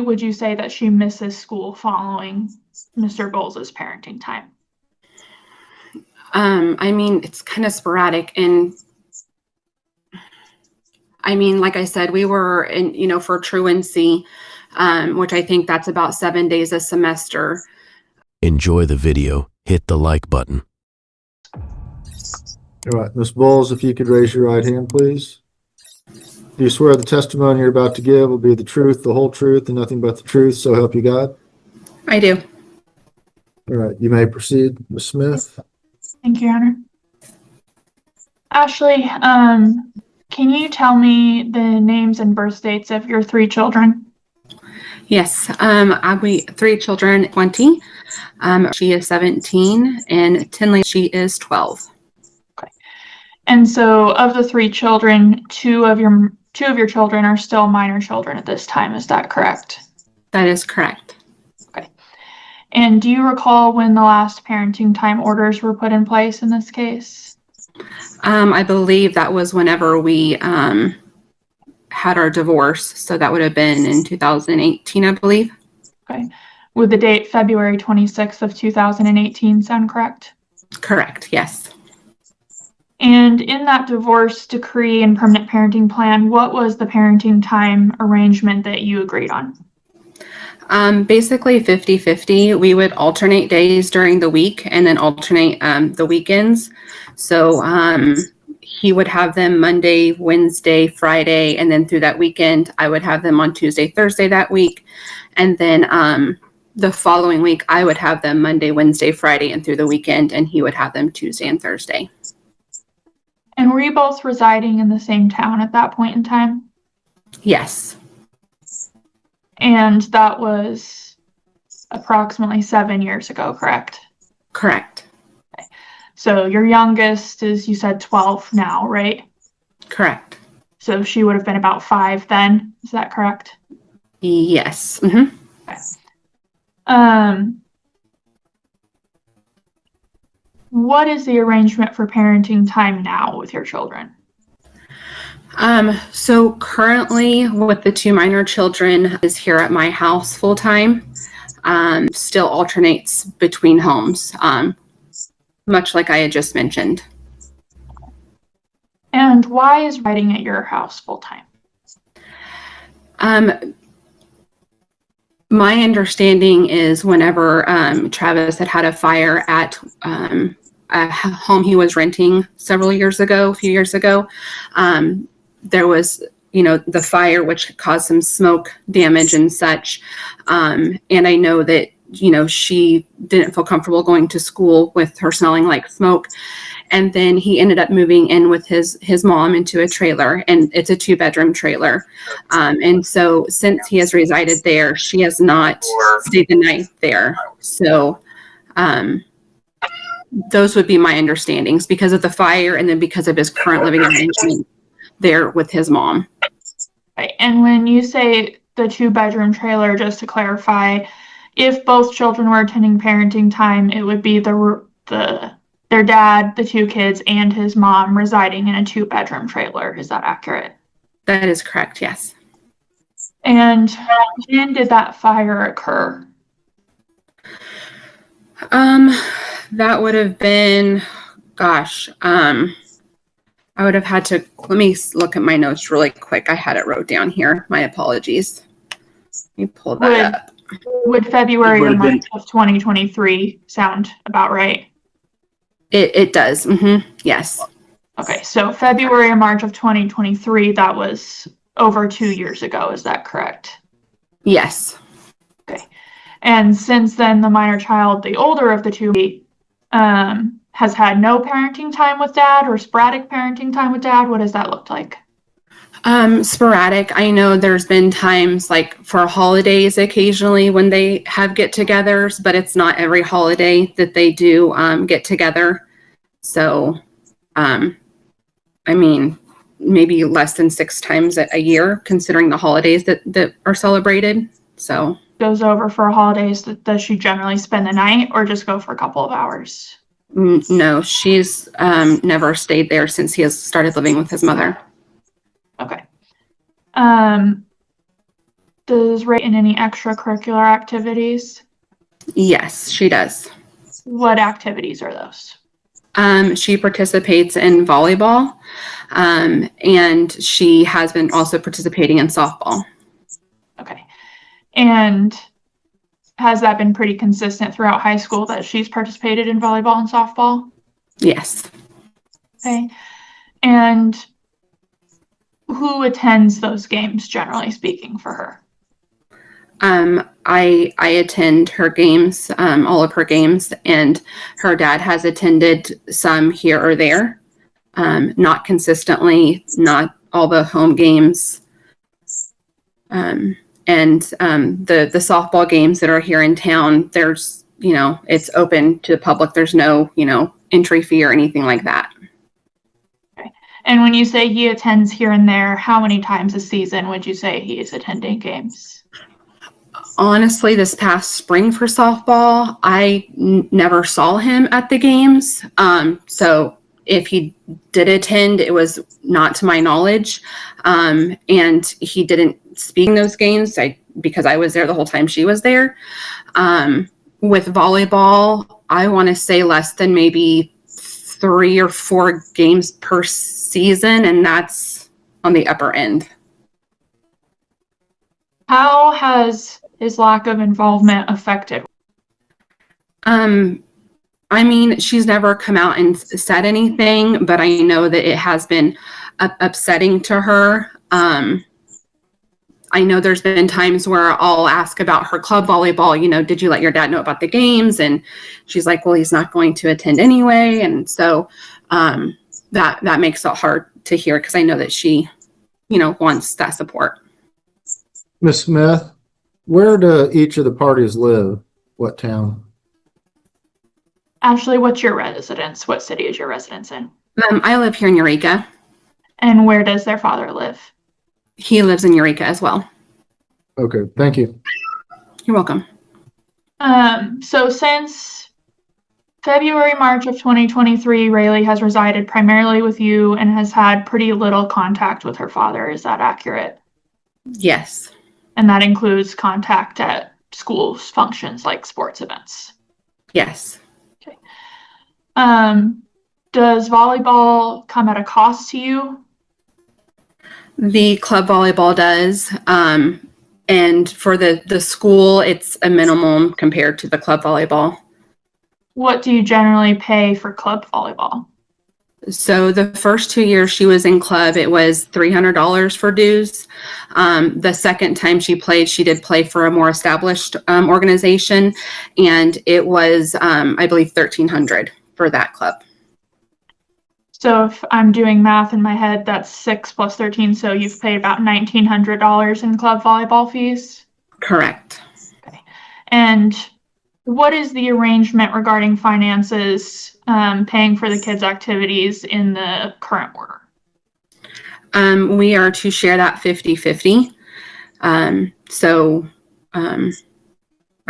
would you say that she misses school following Mr. Bowles' parenting time? I mean, it's kind of sporadic. And I mean, like I said, we were in, for truancy, which I think that's about 7 days a semester. Enjoy the video. Hit the like button. All right, Ms. Bowles, if you could raise your right hand, please. Do you swear the testimony you're about to give will be the truth, the whole truth, and nothing but the truth, so help you God? I do. All right, you may proceed, Ms. Smith. Thank you, Your Honor. Ashley, can you tell me the names and birth dates of your 3 children? Yes, we 3 children, 20. She is 17, and Tinley, she is 12. Okay. And so of the 3 children, two of your children are still minor children at this time. Is that correct? That is correct. Okay. And do you recall when the last parenting time orders were put in place in this case? I believe that was whenever we had our divorce. So that would have been in 2018, I believe. Okay. Would the date February 26th of 2018 sound correct? Correct, yes. And in that divorce decree and permanent parenting plan, what was the parenting time arrangement that you agreed on? Basically 50-50. We would alternate days during the week and then alternate the weekends. So he would have them Monday, Wednesday, Friday, and then through that weekend, I would have them on Tuesday, Thursday that week. And then the following week, I would have them Monday, Wednesday, Friday, and through the weekend, and he would have them Tuesday and Thursday. And were you both residing in the same town at that point in time? Yes. And that was approximately 7 years ago, correct? Correct. Okay. So your youngest is, you said 12 now, right? Correct. So she would have been about 5 then, is that correct? Yes. Mm-hmm. Okay. What is the arrangement for parenting time now with your children? So currently with the 2 minor children is here at my house full time, still alternates between homes, much like I had just mentioned. And why is residing at your house full time? My understanding is whenever Travis had a fire at a home he was renting a few years ago, there was, the fire, which caused some smoke damage and such. And I know that, she didn't feel comfortable going to school with her smelling like smoke. And then he ended up moving in with his mom into a trailer, and it's a 2-bedroom trailer. And so since he has resided there, she has not stayed the night there. So those would be my understandings because of the fire and then because of his current living arrangement there with his mom. Right. And when you say the 2-bedroom trailer, just to clarify, if both children were attending parenting time, it would be their dad, the 2 kids, and his mom residing in a 2-bedroom trailer. Is that accurate? That is correct, yes. And when did that fire occur? That would have been, I would have had to, let me look at my notes really quick. I had it wrote down here. My apologies. Let me pull that up. Would February or March of 2023 sound about right? It does. Mm-hmm. Yes. Okay, so February or March of 2023, that was over 2 years ago. Is that correct? Yes. Okay. And since then, the minor child, the older of the 2, has had no parenting time with dad or sporadic parenting time with dad. What does that look like? Sporadic. I know there's been times like for holidays occasionally when they have get-togethers, but it's not every holiday that they do get together. So, maybe less than 6 times a year, considering the holidays that are celebrated. So goes over for holidays. Does she generally spend the night or just go for a couple of hours? No, she's never stayed there since he has started living with his mother. Okay. Does Ray in any extracurricular activities? Yes, she does. What activities are those? She participates in volleyball, and she has been also participating in softball. Okay. And has that been pretty consistent throughout high school that she's participated in volleyball and softball? Yes. Okay. And who attends those games, generally speaking, for her? I attend her games, all of her games, and her dad has attended some here or there, not consistently, not all the home games. And the softball games that are here in town, there's, it's open to the public. There's no, entry fee or anything like that. Okay. And when you say he attends here and there, how many times a season would you say he is attending games? Honestly, this past spring for softball, I never saw him at the games. So if he did attend, it was not to my knowledge. And he didn't speak in those games because I was there the whole time she was there. With volleyball, I want to say less than maybe 3 or 4 games per season, and that's on the upper end. How has his lack of involvement affected? I mean, she's never come out and said anything, but I know that it has been upsetting to her. I know there's been times where I'll ask about her club volleyball, did you let your dad know about the games? And she's like, well, he's not going to attend anyway. And so that makes it hard to hear because I know that she, wants that support. Ms. Smith, where do each of the parties live? What town? Ashley, what's your residence? What city is your residence in? I live here in Eureka. And where does their father live? He lives in Eureka as well. Okay, thank you. You're welcome. So since February, March of 2023, Rayleigh has resided primarily with you and has had pretty little contact with her father. Is that accurate? Yes. And that includes contact at schools, functions like sports events. Yes. Okay. Does volleyball come at a cost to you? The club volleyball does. And for the school, it's a minimum compared to the club volleyball. What do you generally pay for club volleyball? So the first 2 years she was in club, it was $300 for dues. The second time she played, she did play for a more established organization, and it was, I believe, $1,300 for that club. So if I'm doing math in my head, that's 6 plus 13. So you've paid about $1,900 in club volleyball fees? Correct. Okay. And what is the arrangement regarding finances, paying for the kids' activities in the current order? We are to share that 50-50. I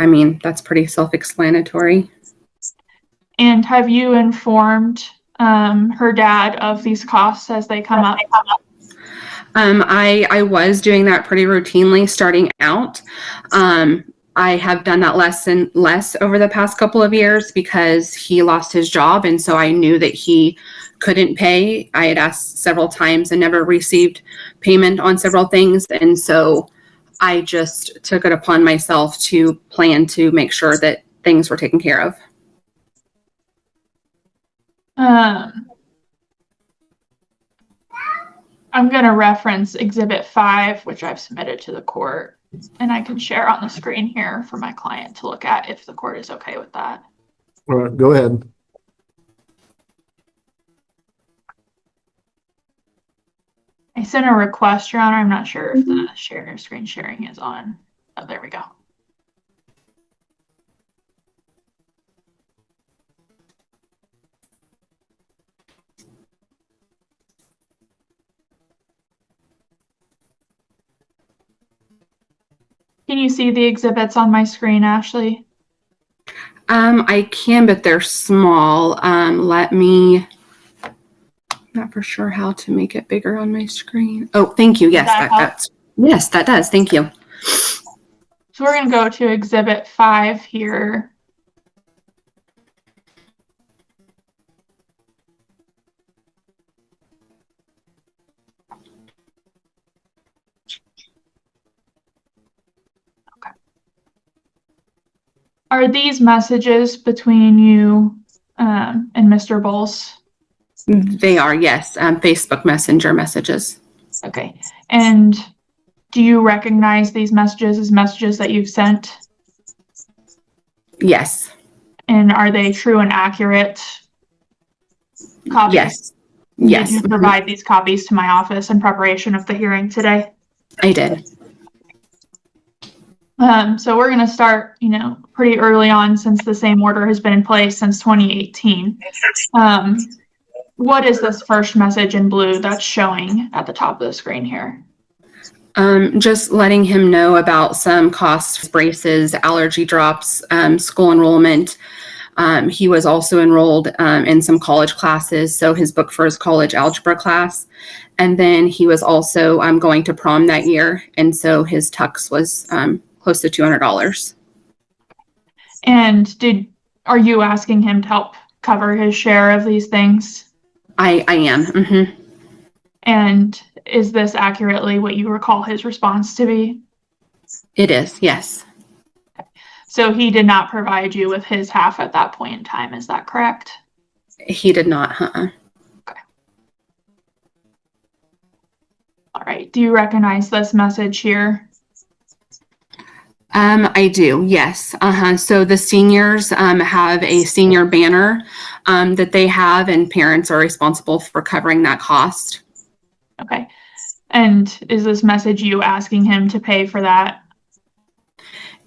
mean, that's pretty self-explanatory. And have you informed her dad of these costs as they come up? I was doing that pretty routinely starting out. I have done that less and less over the past couple of years because he lost his job, and so I knew that he couldn't pay. I had asked several times and never received payment on several things, and so I just took it upon myself to plan to make sure that things were taken care of. I'm going to reference Exhibit 5, which I've submitted to the court, and I can share on the screen here for my client to look at if the court is okay with that. All right, go ahead. I sent a request, Your Honor. I'm not sure if the screen sharing is on. Oh, there we go. Can you see the exhibits on my screen, Ashley? I can, but they're small. Let me, not for sure how to make it bigger on my screen. Oh, thank you. Yes, Does that help? yes, that does. Thank you. So we're going to go to Exhibit 5 here. Okay. Are these messages between you and Mr. Bowles? They are, yes. Facebook Messenger messages. Okay. And do you recognize these messages as messages that you've sent? Yes. And are they true and accurate copies? Yes. Did Yes. you provide these copies to my office in preparation of the hearing today? I did. So we're going to start, pretty early on, since the same order has been in place since 2018. What is this first message in blue that's showing at the top of the screen here? Just letting him know about some costs, braces, allergy drops, school enrollment. He was also enrolled in some college classes, so his book for his college algebra class. And then he was also going to prom that year, and so his tux was close to $200. And are you asking him to help cover his share of these things? I am. Mm-hmm. And is this accurately what you recall his response to be? It is, yes. So he did not provide you with his half at that point in time, is that correct? He did not, Okay. All right. Do you recognize this message here? I do, yes. So the seniors have a senior banner that they have, and parents are responsible for covering that cost. Okay. And is this message you asking him to pay for that?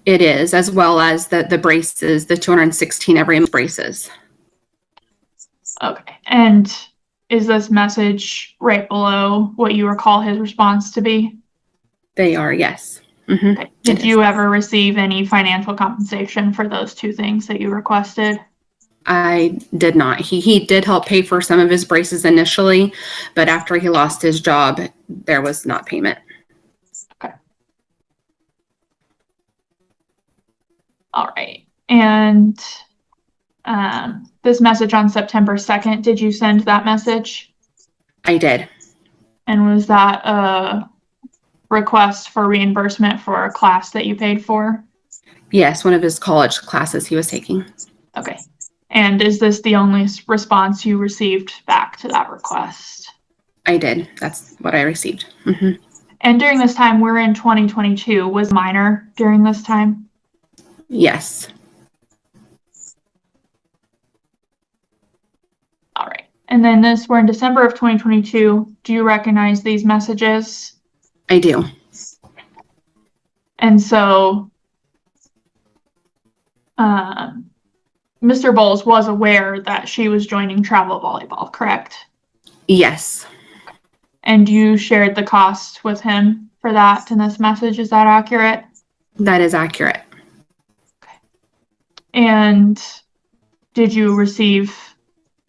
It is, as well as the braces, the 216 every month braces. Okay. And is this message right below what you recall his response to be? They are, yes. Mm-hmm. Okay. Did you ever receive any financial compensation for those two things that you requested? I did not. He did help pay for some of his braces initially, but after he lost his job, there was not payment. Okay. All right. And this message on September 2nd, did you send that message? I did. And was that a request for reimbursement for a class that you paid for? Yes, one of his college classes he was taking. Okay. And is this the only response you received back to that request? I did. That's what I received. Mm-hmm. And during this time, we're in 2022. Was minor during this time? Yes. All right. And then we're in December of 2022. Do you recognize these messages? I do. And so Mr. Bowles was aware that she was joining travel volleyball, correct? Yes. And you shared the cost with him for that in this message. Is that accurate? That is accurate. Okay. And did you receive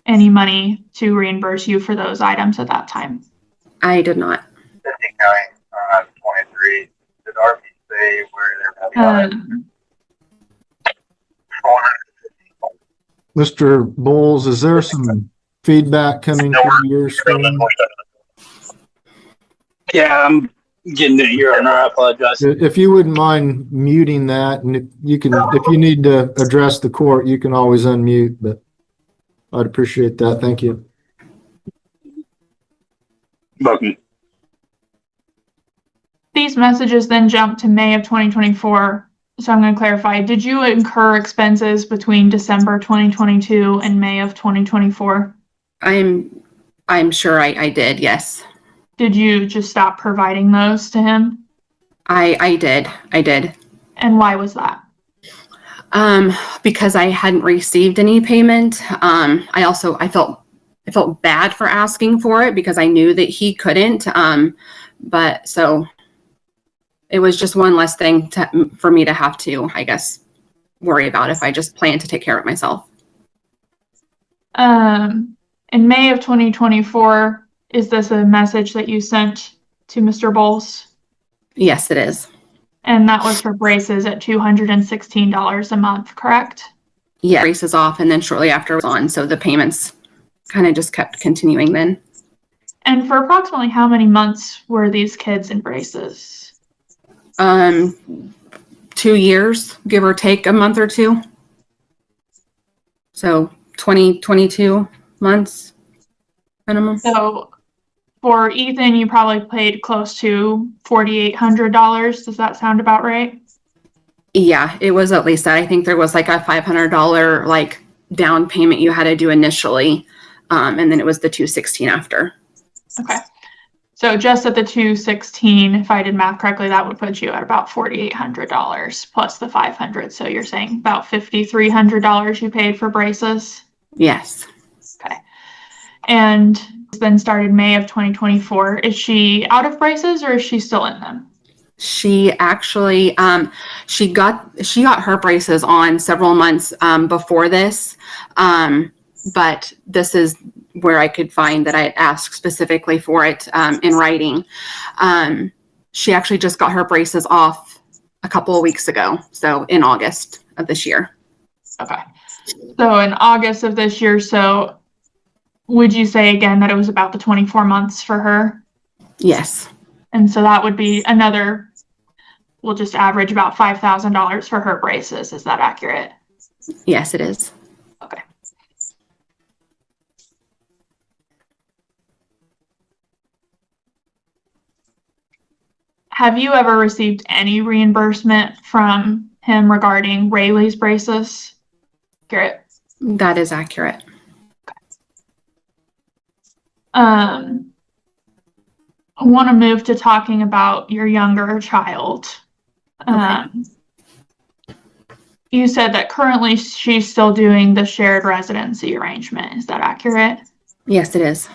any money to reimburse you for those items at that time? I did not. 23. Did RP say where they're Mr. Bowles, is there some feedback coming from your screen? Yeah, I'm getting it here. I apologize. If you wouldn't mind muting that, and if you need to address the court, you can always unmute, but I'd appreciate that. Thank you. Welcome. These messages then jump to May of 2024. So I'm going to clarify. Did you incur expenses between December 2022 and May of 2024? I'm sure I did, yes. Did you just stop providing those to him? I did. And why was that? Because I hadn't received any payment. I felt bad for asking for it because I knew that he couldn't. But so it was just one less thing for me to have to, I guess, worry about if I just planned to take care of it myself. In May of 2024, is this a message that you sent to Mr. Bowles? Yes, it is. And that was for braces at $216 a month, correct? Yeah, braces off, and then shortly after it was on, so the payments kind of just kept continuing then. And for approximately how many months were these kids in braces? 2 years, give or take a month or two. So 22 months minimum. So for Ethan, you probably paid close to $4,800. Does that sound about right? Yeah, it was at least that. I think there was like a $500 like down payment you had to do initially, and then it was the $216 after. Okay. So just at the $216, if I did math correctly, that would put you at about $4,800 plus the $500. So you're saying about $5,300 you paid for braces? Yes. Okay. And then started May of 2024. Is she out of braces or is she still in them? She actually she got her braces on several months before this, but this is where I could find that I had asked specifically for it in writing. She actually just got her braces off a couple of weeks ago, so in August of this year. Okay. So in August of this year, so would you say again that it was about the 24 months for her? Yes. And so that would be another, we'll just average about $5,000 for her braces. Is that accurate? Yes, it is. Okay. Have you ever received any reimbursement from him regarding Rayleigh's braces? Accurate. That is accurate. I want to move to talking about your younger child. You said that currently she's still doing the shared residency arrangement. Is that accurate? Yes, it is.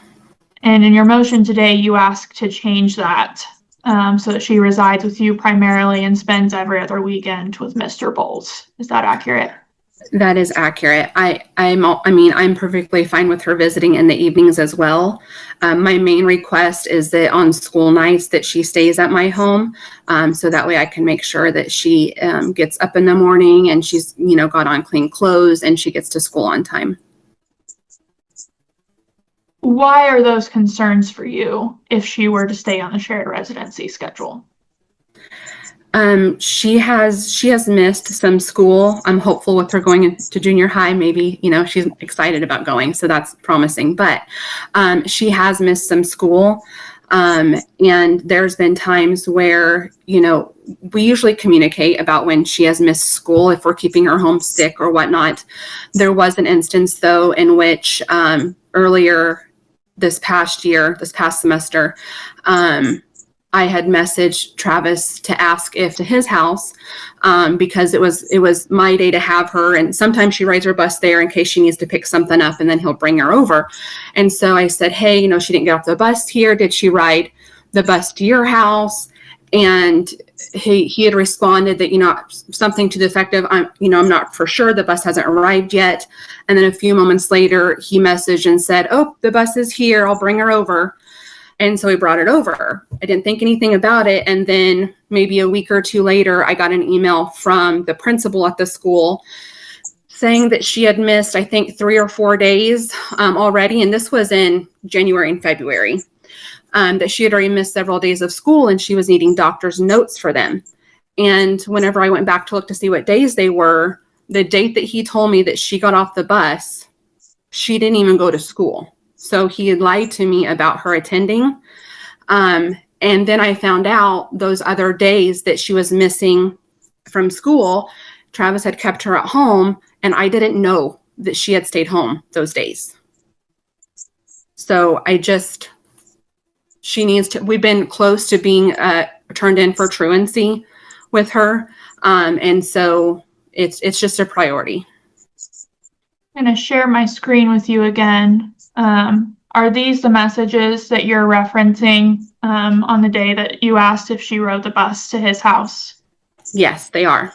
And in your motion today, you asked to change that so that she resides with you primarily and spends every other weekend with Mr. Bowles. Is that accurate? That is accurate. I'm perfectly fine with her visiting in the evenings as well. My main request is that on school nights that she stays at my home, so that way I can make sure that she gets up in the morning and she's, got on clean clothes and she gets to school on time. Why are those concerns for you if she were to stay on the shared residency schedule? She has missed some school. I'm hopeful with her going into junior high. Maybe, she's excited about going, so that's promising. But she has missed some school. And there's been times where, we usually communicate about when she has missed school, if we're keeping her home sick or whatnot. There was an instance, though, in which earlier this past semester, I had messaged Travis to ask if to his house, because it was my day to have her, and sometimes she rides her bus there in case she needs to pick something up, and then he'll bring her over. And so I said, hey, she didn't get off the bus here. Did she ride the bus to your house? And he had responded that, something to the effect of, I'm not for sure, the bus hasn't arrived yet. And then a few moments later, he messaged and said, oh, the bus is here. I'll bring her over. And so we brought it over. I didn't think anything about it. And then maybe a week or two later, I got an email from the principal at the school saying that she had missed, I think, 3 or 4 days already. And this was in January and February, that she had already missed several days of school and she was needing doctor's notes for them. And whenever I went back to look to see what days they were, the date that he told me that she got off the bus, she didn't even go to school. So he had lied to me about her attending. And then I found out those other days that she was missing from school, Travis had kept her at home, and I didn't know that she had stayed home those days. So we've been close to being turned in for truancy with her. And so it's just a priority. I'm going to share my screen with you again. Are these the messages that you're referencing on the day that you asked if she rode the bus to his house? Yes, they are.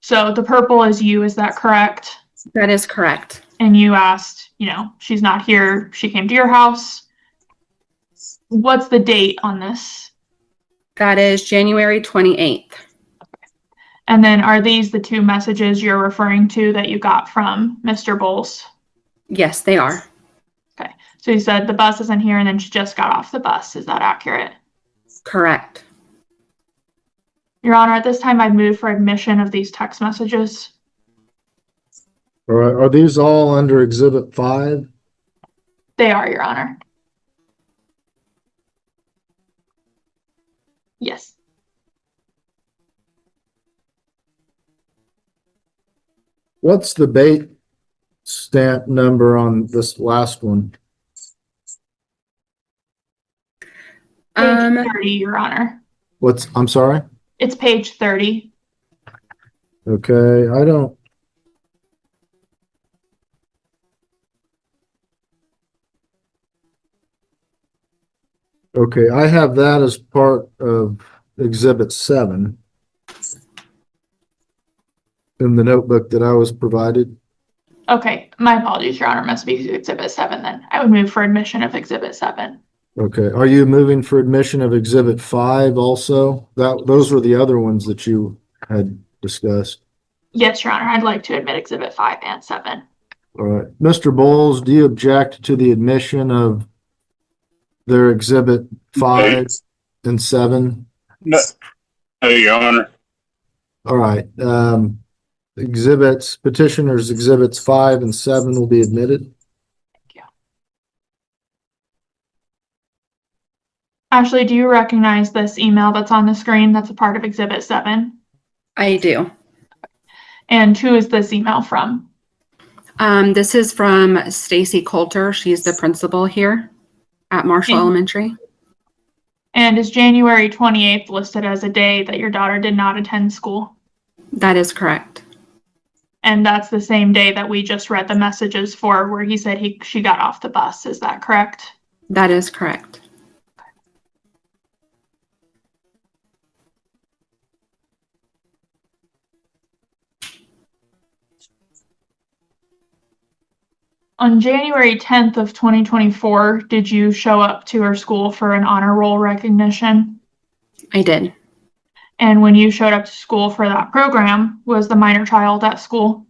So the purple is you, is that correct? That is correct. And you asked, she's not here. She came to your house. What's the date on this? That is January 28th. And then are these the two messages you're referring to that you got from Mr. Bowles? Yes, they are. Okay. So you said the bus isn't here and then she just got off the bus. Is that accurate? Correct. Your Honor, at this time, I'd move for admission of these text messages. All right, are these all under Exhibit 5? They are, Your Honor. Yes. What's the bait stamp number on this last one? Page 30, Your Honor. I'm sorry? It's page 30. Okay, I don't. Okay, I have that as part of Exhibit 7 in the notebook that I was provided. Okay, my apologies, Your Honor. Must be Exhibit 7 then. I would move for admission of Exhibit 7. Okay, are you moving for admission of Exhibit 5 also? Those were the other ones that you had discussed. Yes, Your Honor. I'd like to admit Exhibit 5 and 7. All right, Mr. Bowles, do you object to the admission of their Exhibit 5 and 7? No, Your Honor. All right, petitioners exhibits 5 and 7 will be admitted. Ashley, do you recognize this email that's on the screen that's a part of Exhibit 7? I do. And who is this email from? This is from Stacy Coulter. She's the principal here at Marshall Elementary. And is January 28th listed as a day that your daughter did not attend school? That is correct. And that's the same day that we just read the messages for where he said she got off the bus. Is that correct? That is correct. On January 10th of 2024, did you show up to her school for an honor roll recognition? I did. And when you showed up to school for that program, was the minor child at school?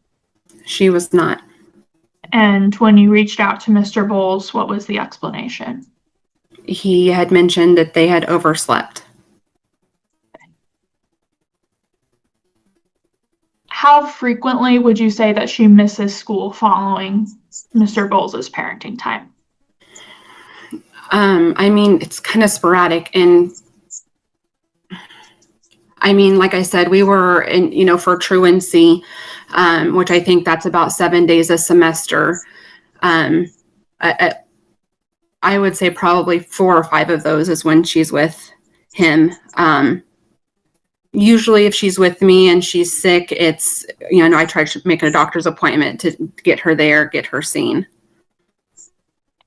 She was not. And when you reached out to Mr. Bowles, what was the explanation? He had mentioned that they had overslept. How frequently would you say that she misses school following Mr. Bowles' parenting time? I mean, it's kind of sporadic. And I mean, like I said, we were in, for truancy, which I think that's about 7 days a semester. I would say probably 4 or 5 of those is when she's with him. Usually if she's with me and she's sick, it's, I try to make a doctor's appointment to get her there, get her seen.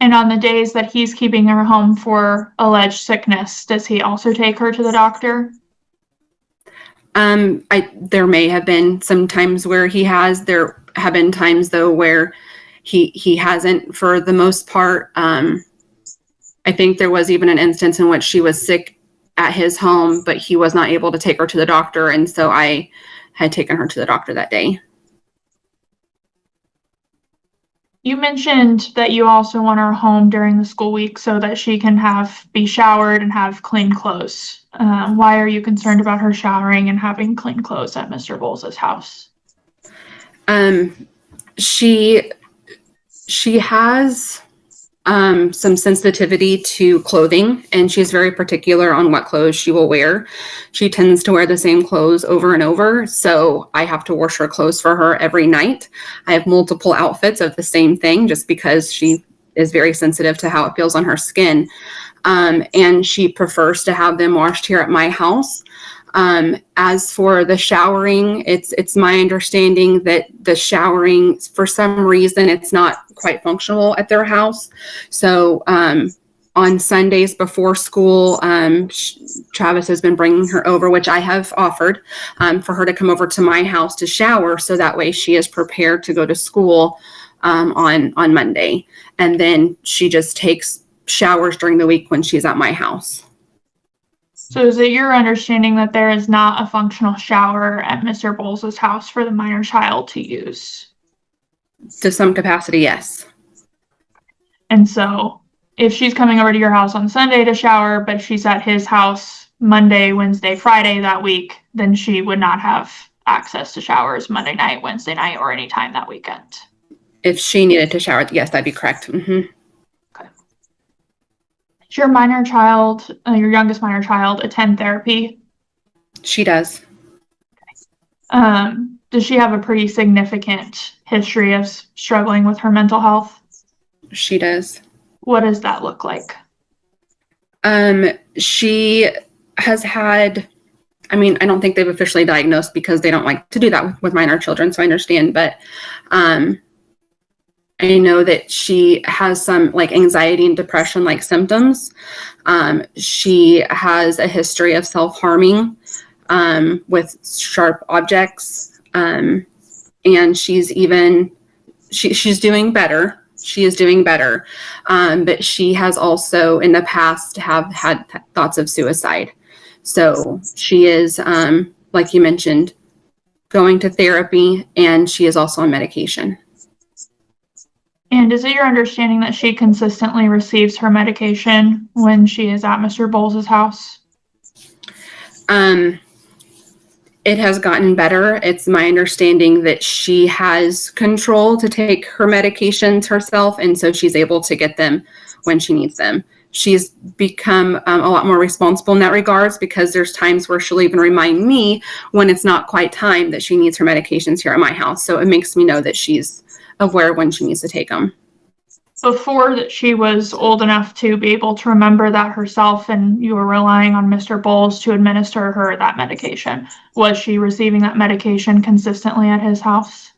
And on the days that he's keeping her home for alleged sickness, does he also take her to the doctor? There may have been some times where he has. There have been times though where he hasn't for the most part. I think there was even an instance in which she was sick at his home, but he was not able to take her to the doctor. And so I had taken her to the doctor that day. You mentioned that you also want her home during the school week so that she can be showered and have clean clothes. Why are you concerned about her showering and having clean clothes at Mr. Bowles' house? She has some sensitivity to clothing, and she's very particular on what clothes she will wear. She tends to wear the same clothes over and over, so I have to wash her clothes for her every night. I have multiple outfits of the same thing just because she is very sensitive to how it feels on her skin. And she prefers to have them washed here at my house. As for the showering, it's my understanding that the showering, for some reason, it's not quite functional at their house. So on Sundays before school, Travis has been bringing her over, which I have offered for her to come over to my house to shower, so that way she is prepared to go to school on Monday. And then she just takes showers during the week when she's at my house. So is it your understanding that there is not a functional shower at Mr. Bowles' house for the minor child to use? To some capacity, yes. And so if she's coming over to your house on Sunday to shower, but she's at his house Monday, Wednesday, Friday that week, then she would not have access to showers Monday night, Wednesday night, or any time that weekend. If she needed to shower, yes, that'd be correct. Okay. Does your minor child, your youngest minor child, attend therapy? She does. Does she have a pretty significant history of struggling with her mental health? She does. What does that look like? She has had, I mean, I don't think they've officially diagnosed because they don't like to do that with minor children, so I understand, but I know that she has some like anxiety and depression like symptoms. She has a history of self-harming with sharp objects, and she's doing better. She is doing better, but she has also in the past have had thoughts of suicide. So she is, like you mentioned, going to therapy, and she is also on medication. And is it your understanding that she consistently receives her medication when she is at Mr. Bowles' house? It has gotten better. It's my understanding that she has control to take her medications herself, and so she's able to get them when she needs them. She's become a lot more responsible in that regards, because there's times where she'll even remind me when it's not quite time that she needs her medications here at my house. So it makes me know that she's aware when she needs to take them. Before that she was old enough to be able to remember that herself and you were relying on Mr. Bowles to administer her that medication, was she receiving that medication consistently at his house?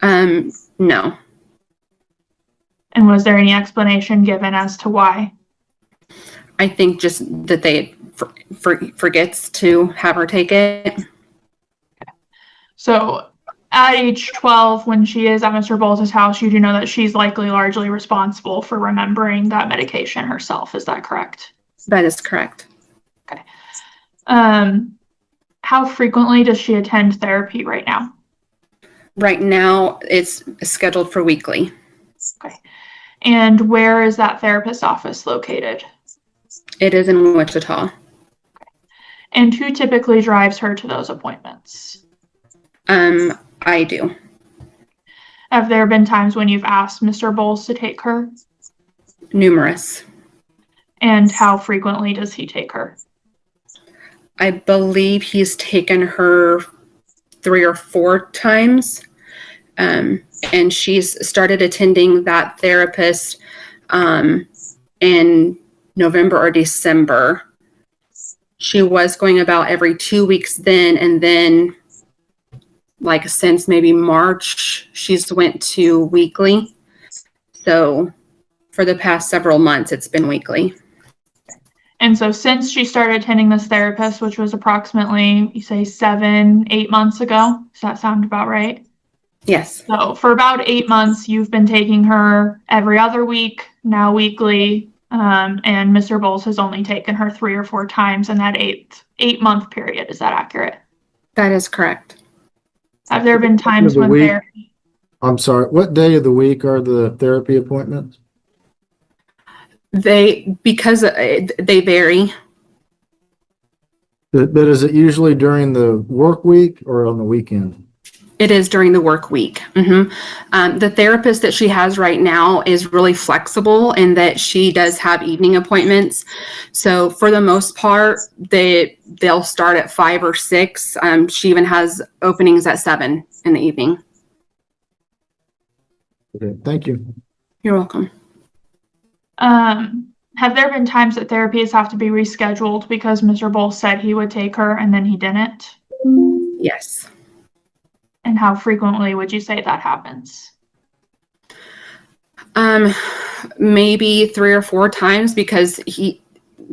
No. And was there any explanation given as to why? I think just that they forgets to have her take it. So at age 12, when she is at Mr. Bowles' house, you do know that she's likely largely responsible for remembering that medication herself. Is that correct? That is correct. Okay. How frequently does she attend therapy right now? Right now, it's scheduled for weekly. Okay. And where is that therapist office located? It is in Wichita. Okay. And who typically drives her to those appointments? I do. Have there been times when you've asked Mr. Bowles to take her? Numerous. And how frequently does he take her? I believe he's taken her 3 or 4 times. And she's started attending that therapist in November or December. She was going about every 2 weeks then, and then like since maybe March, she's went to weekly. So for the past several months, it's been weekly. And so since she started attending this therapist, which was approximately, you say 7-8 months ago, does that sound about right? Yes. So for about 8 months, you've been taking her every other week, now weekly, and Mr. Bowles has only taken her 3 or 4 times in that 8-month period. Is that accurate? That is correct. Have there been times when therapy? I'm sorry, what day of the week are the therapy appointments? Because they vary. But is it usually during the work week or on the weekend? It is during the work week. The therapist that she has right now is really flexible in that she does have evening appointments. So for the most part, they'll start at 5 or 6. She even has openings at 7 in the evening. Okay, thank you. You're welcome. Have there been times that therapies have to be rescheduled because Mr. Bowles said he would take her and then he didn't? Yes. And how frequently would you say that happens? Maybe 3 or 4 times, because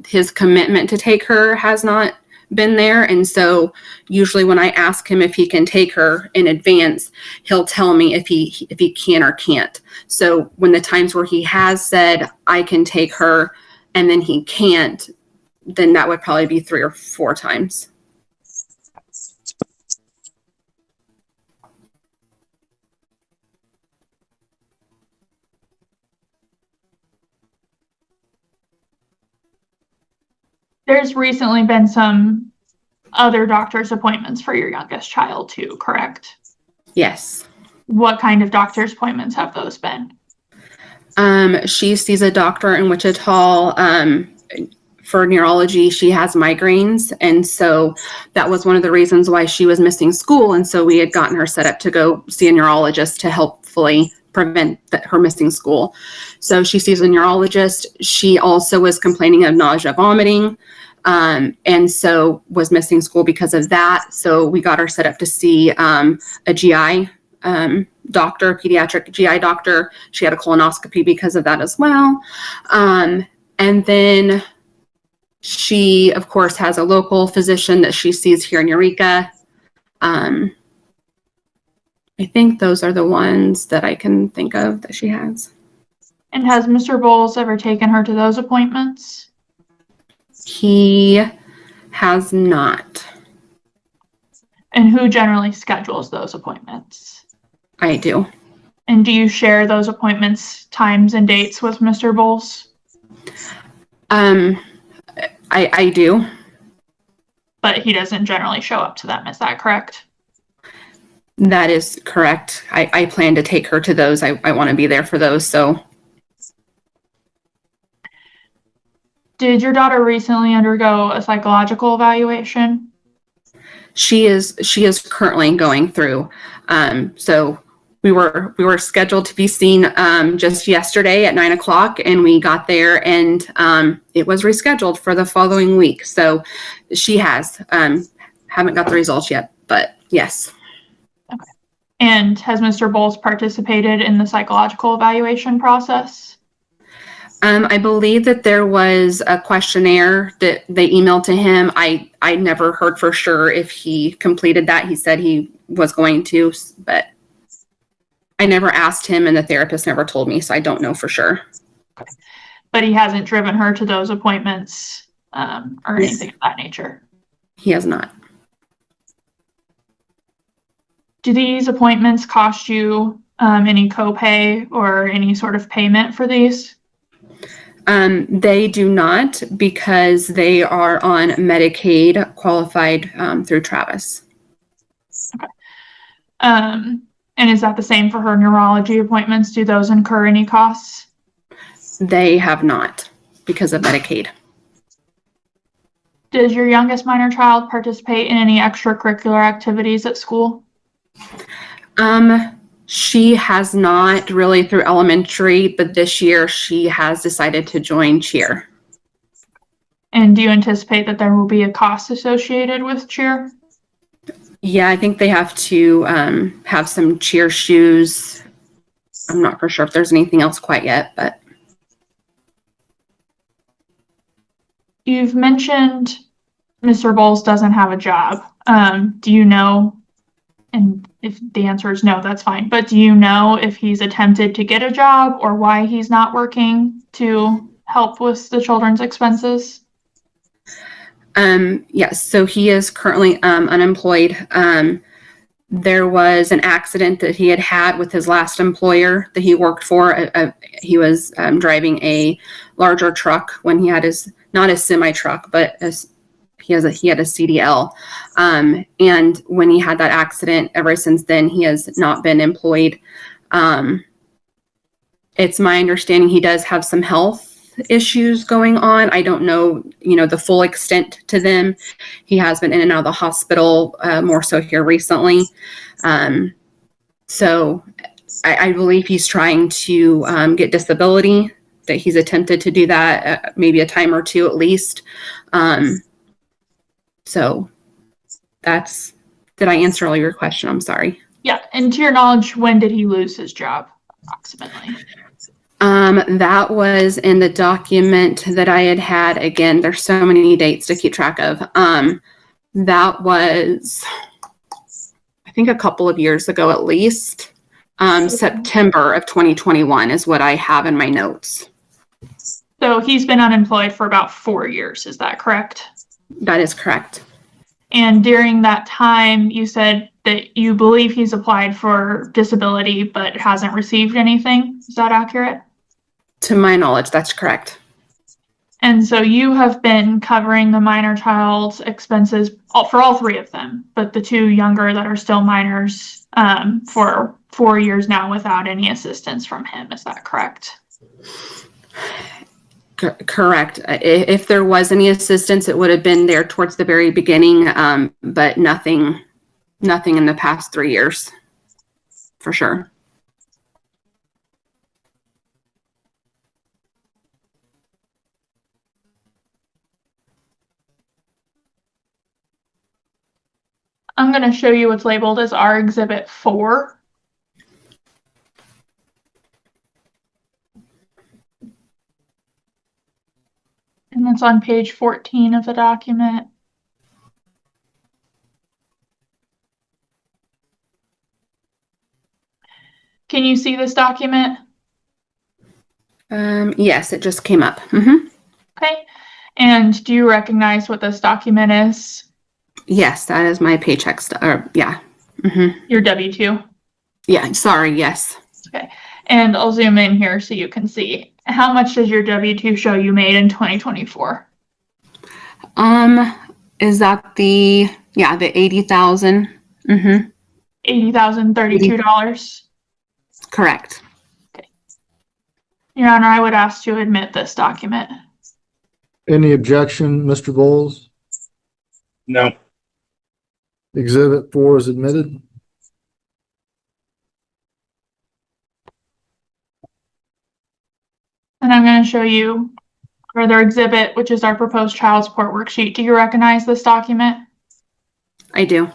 his commitment to take her has not been there. And so usually when I ask him if he can take her in advance, he'll tell me if he can or can't. So when the times where he has said I can take her and then he can't, then that would probably be 3 or 4 times. There's recently been some other doctor's appointments for your youngest child too, correct? Yes. What kind of doctor's appointments have those been? She sees a doctor in Wichita for neurology. She has migraines, and so that was one of the reasons why she was missing school. And so we had gotten her set up to go see a neurologist to hopefully prevent her missing school. So she sees a neurologist. She also was complaining of nausea, vomiting, and so was missing school because of that. So we got her set up to see a GI doctor, pediatric GI doctor. She had a colonoscopy because of that as well. And then she, of course, has a local physician that she sees here in Eureka. I think those are the ones that I can think of that she has. And has Mr. Bowles ever taken her to those appointments? He has not. And who generally schedules those appointments? I do. And do you share those appointments, times and dates with Mr. Bowles? I do. But he doesn't generally show up to them, is that correct? That is correct. I plan to take her to those. I want to be there for those. So, did your daughter recently undergo a psychological evaluation? she is currently going through. So we were scheduled to be seen just yesterday at 9 o'clock, and we got there, and it was rescheduled for the following week. So she has haven't got the results yet, but yes. Okay. And has Mr. Bowles participated in the psychological evaluation process? I believe that there was a questionnaire that they emailed to him. I never heard for sure if he completed that. He said he was going to, but I never asked him, and the therapist never told me, so I don't know for sure. But he hasn't driven her to those appointments or anything of that nature? He has not. Do these appointments cost you any copay or any sort of payment for these? They do not, because they are on Medicaid qualified through Travis. Okay. And is that the same for her neurology appointments? Do those incur any costs? They have not, because of Medicaid. Does your youngest minor child participate in any extracurricular activities at school? She has not really through elementary, but this year she has decided to join cheer. And do you anticipate that there will be a cost associated with cheer? Yeah, I think they have to have some cheer shoes. I'm not for sure if there's anything else quite yet, but. You've mentioned Mr. Bowles doesn't have a job. Do you know, and if the answer is no, that's fine, but do you know if he's attempted to get a job or why he's not working to help with the children's expenses? Yes, so he is currently unemployed. There was an accident that he had with his last employer that he worked for. He was driving a larger truck when he had not a semi truck, but he had a CDL. And when he had that accident, ever since then, he has not been employed. It's my understanding he does have some health issues going on. I don't know, the full extent to them. He has been in and out of the hospital, more so here recently. So I believe he's trying to get disability, that he's attempted to do that maybe a time or two at least. So did I answer all your question? I'm sorry. Yeah, and to your knowledge, when did he lose his job approximately? That was in the document that I had. Again, there's so many dates to keep track of. That was, I think, a couple of years ago at least. September of 2021 is what I have in my notes. So he's been unemployed for about 4 years, is that correct? That is correct. And during that time, you said that you believe he's applied for disability but hasn't received anything. Is that accurate? To my knowledge, that's correct. And so you have been covering the minor child's expenses for all 3 of them, but the 2 younger that are still minors for 4 years now without any assistance from him. Is that correct? Correct. If there was any assistance, it would have been there towards the very beginning, but nothing in the past 3 years, for sure. I'm going to show you what's labeled as our Exhibit 4. And that's on page 14 of the document. Can you see this document? Yes, it just came up. Mm-hmm. Okay. And do you recognize what this document is? Yes, that is my paycheck yeah. Mm-hmm. Your W-2? Yeah, sorry, yes. Okay. And I'll zoom in here so you can see. How much does your W-2 show you made in 2024? Is that the 80,000? Mm-hmm. $80,032? Correct. Okay. Your Honor, I would ask to admit this document. Any objection, Mr. Bowles? No. Exhibit 4 is admitted. And I'm going to show you further exhibit, which is our proposed child support worksheet. Do you recognize this document? I do.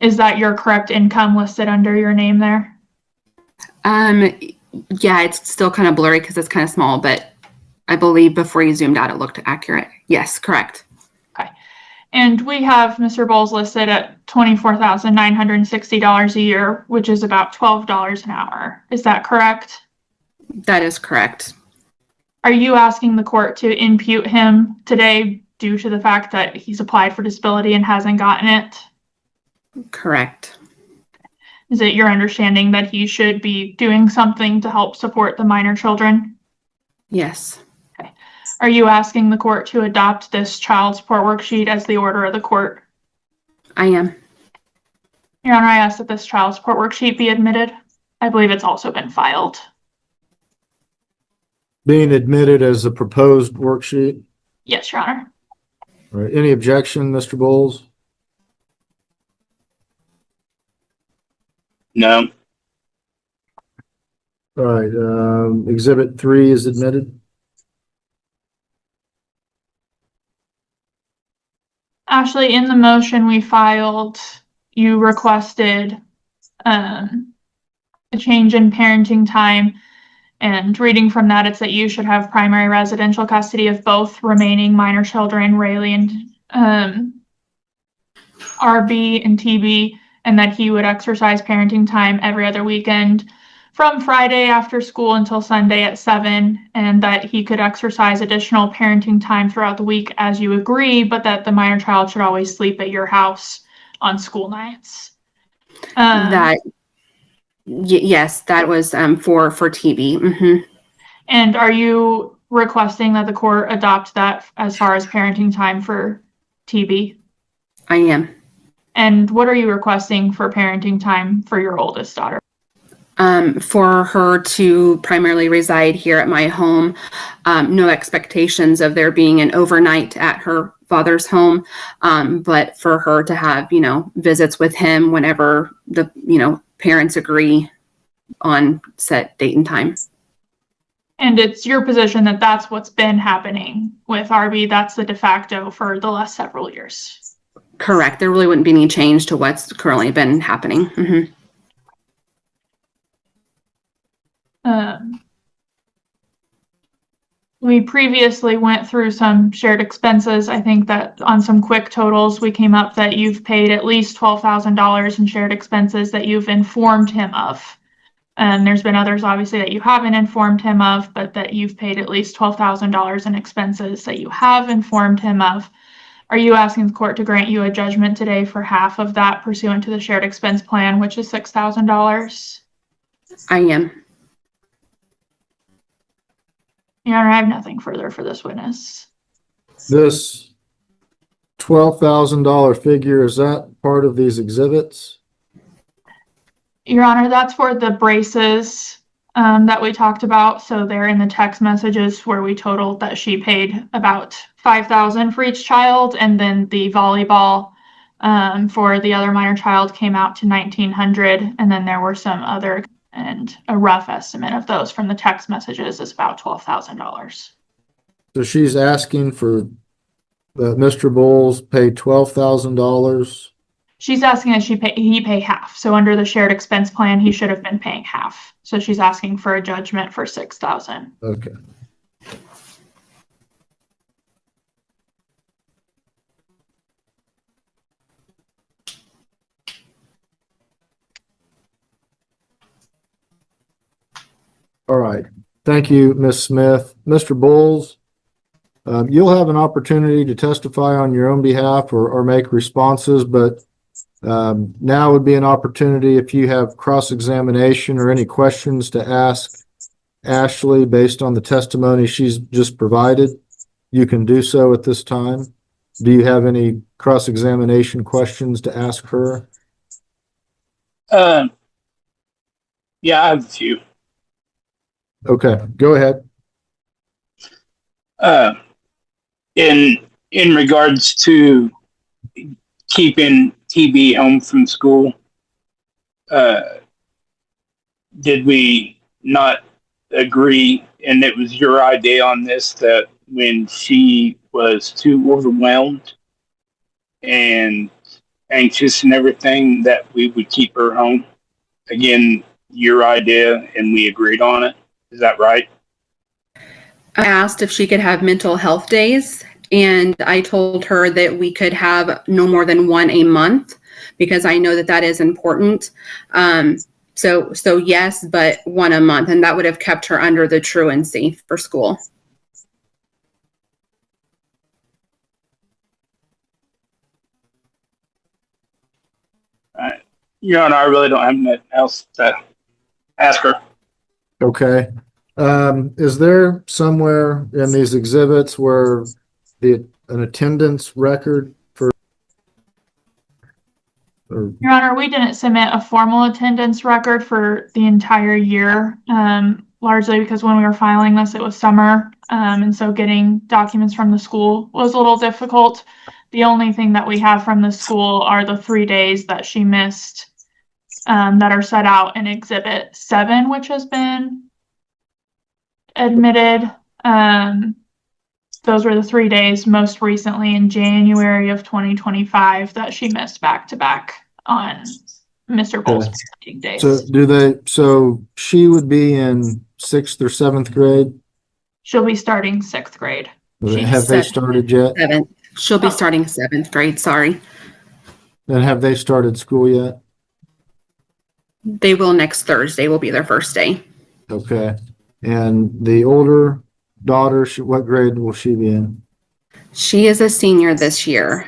Is that your correct income listed under your name there? Yeah, it's still kind of blurry because it's kind of small, but I believe before you zoomed out, it looked accurate. Yes, correct. Okay. And we have Mr. Bowles listed at $24,960 a year, which is about $12 an hour. Is that correct? That is correct. Are you asking the court to impute him today due to the fact that he's applied for disability and hasn't gotten it? Correct. Is it your understanding that he should be doing something to help support the minor children? Yes. Okay. Are you asking the court to adopt this child support worksheet as the order of the court? I am. Your Honor, I ask that this child support worksheet be admitted. I believe it's also been filed. Being admitted as a proposed worksheet. Yes, Your Honor. All right. Any objection, Mr. Bowles? No. All right. Exhibit 3 is admitted. Ashley, in the motion we filed, you requested a change in parenting time, and reading from that, it's that you should have primary residential custody of both remaining minor children, Rayleigh and RB and TB, and that he would exercise parenting time every other weekend from Friday after school until Sunday at 7, and that he could exercise additional parenting time throughout the week as you agree, but that the minor child should always sleep at your house on school nights. Yes, that was for TB. Mm-hmm. And are you requesting that the court adopt that as far as parenting time for TB? I am. And what are you requesting for parenting time for your oldest daughter? For her to primarily reside here at my home, no expectations of there being an overnight at her father's home, but for her to have, visits with him whenever the, parents agree on set date and time. And it's your position that that's what's been happening with RB. That's the de facto for the last several years. Correct. There really wouldn't be any change to what's currently been happening. Mm-hmm. We previously went through some shared expenses. I think that on some quick totals, we came up that you've paid at least $12,000 in shared expenses that you've informed him of. And there's been others, obviously, that you haven't informed him of, but that you've paid at least $12,000 in expenses that you have informed him of. Are you asking the court to grant you a judgment today for half of that pursuant to the shared expense plan, which is $6,000? I am. Your Honor, I have nothing further for this witness. This $12,000 figure, is that part of these exhibits? Your Honor, that's for the braces that we talked about. So they're in the text messages where we totaled that she paid about $5,000 for each child, and then the volleyball for the other minor child came out to $1,900, and then there were some other, and a rough estimate of those from the text messages is about $12,000. So she's asking for that Mr. Bowles pay $12,000. She's asking that he pay half. So under the shared expense plan, he should have been paying half. So she's asking for a judgment for $6,000. Okay. All right. Thank you, Ms. Smith. Mr. Bowles, you'll have an opportunity to testify on your own behalf or make responses, but now would be an opportunity if you have cross-examination or any questions to ask Ashley based on the testimony she's just provided. You can do so at this time. Do you have any cross-examination questions to ask her? Yeah, I have a few. Okay, go ahead. In regards to keeping TB home from school, did we not agree, and it was your idea on this, that when she was too overwhelmed and anxious and everything, that we would keep her home? Again, your idea, and we agreed on it. Is that right? I asked if she could have mental health days, and I told her that we could have no more than one a month, because I know that that is important. So yes, but one a month, and that would have kept her under the truancy for school. Your Honor, I really don't have anything else to ask her. Okay. Is there somewhere in these exhibits where an attendance record for? Your Honor, we didn't submit a formal attendance record for the entire year, largely because when we were filing this, it was summer, and so getting documents from the school was a little difficult. The only thing that we have from the school are the 3 days that she missed, that are set out in Exhibit 7, which has been admitted. Those were the 3 days most recently in January of 2025 that she missed back to back on Mr. Bowles' parenting days. So she would be in 6th or 7th grade? She'll be starting 6th grade. Have they started yet? 7th. She'll be starting 7th grade, sorry. And have they started school yet? They will next Thursday, will be their first day. Okay. And the older daughter, what grade will she be in? She is a senior this year.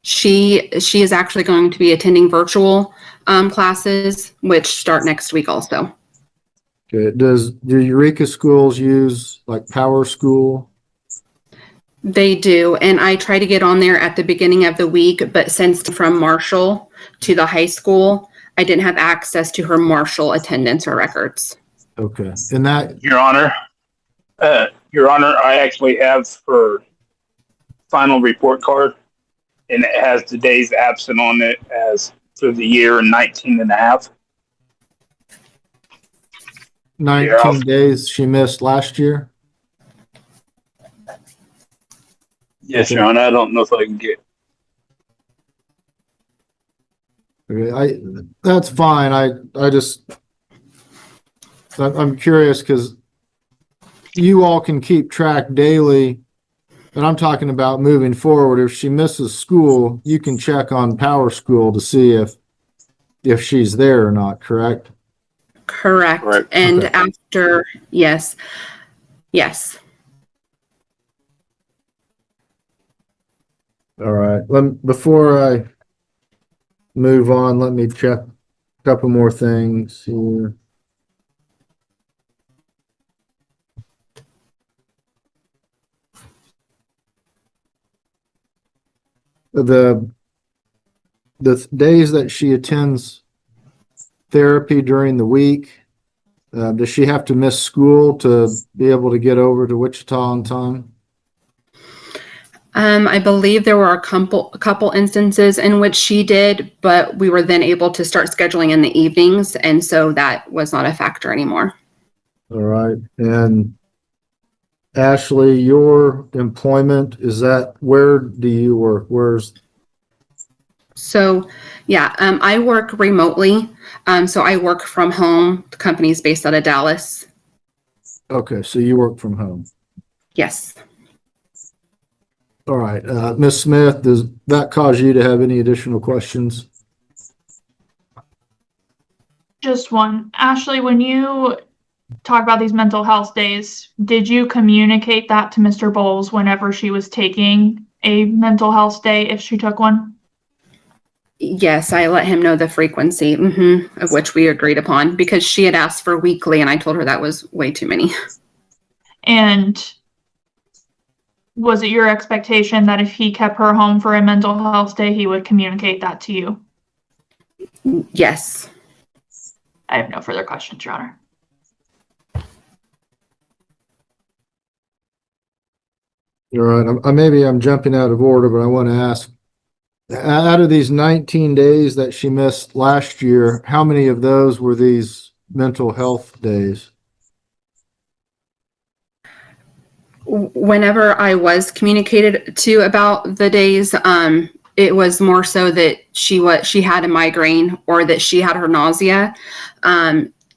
She is actually going to be attending virtual classes, which start next week also. Okay. Do Eureka schools use like Power School? They do, and I try to get on there at the beginning of the week, but since from Marshall to the high school, I didn't have access to her Marshall attendance or records. Okay. And that, Your Honor, I actually have her final report card, and it has the days absent on it as for the year and 19 and a half. 19 days she missed last year? Yes, Your Honor. I don't know if I can get. Okay, that's fine. I'm curious because you all can keep track daily, and I'm talking about moving forward. If she misses school, you can check on Power School to see if she's there or not, correct? Correct. Correct. And Okay. after, yes. All right. Before I move on, let me check a couple more things here. The days that she attends therapy during the week, does she have to miss school to be able to get over to Wichita on time? I believe there were a couple instances in which she did, but we were then able to start scheduling in the evenings, and so that was not a factor anymore. All right. And Ashley, your employment, where do you work? So, yeah, I work remotely. So I work from home. The company's based out of Dallas. Okay, so you work from home. Yes. All right. Ms. Smith, does that cause you to have any additional questions? Just one. Ashley, when you talk about these mental health days, did you communicate that to Mr. Bowles whenever she was taking a mental health day, if she took one? Yes, I let him know the frequency of which we agreed upon, because she had asked for weekly and I told her that was way too many. And was it your expectation that if he kept her home for a mental health day, he would communicate that to you? Yes. I have no further questions, Your Honor. All right. Maybe I'm jumping out of order, but I want to ask, out of these 19 days that she missed last year, how many of those were these mental health days? Whenever I was communicated to about the days, it was more so that she had a migraine or that she had her nausea,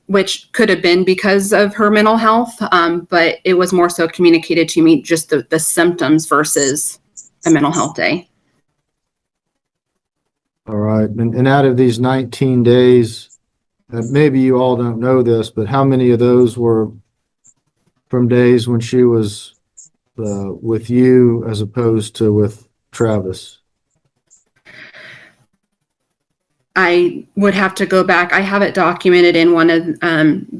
which could have been because of her mental health. But it was more so communicated to me just the symptoms versus a mental health day. All right. And out of these 19 days, maybe you all don't know this, but how many of those were from days when she was with you as opposed to with Travis? I would have to go back. I have it documented in one of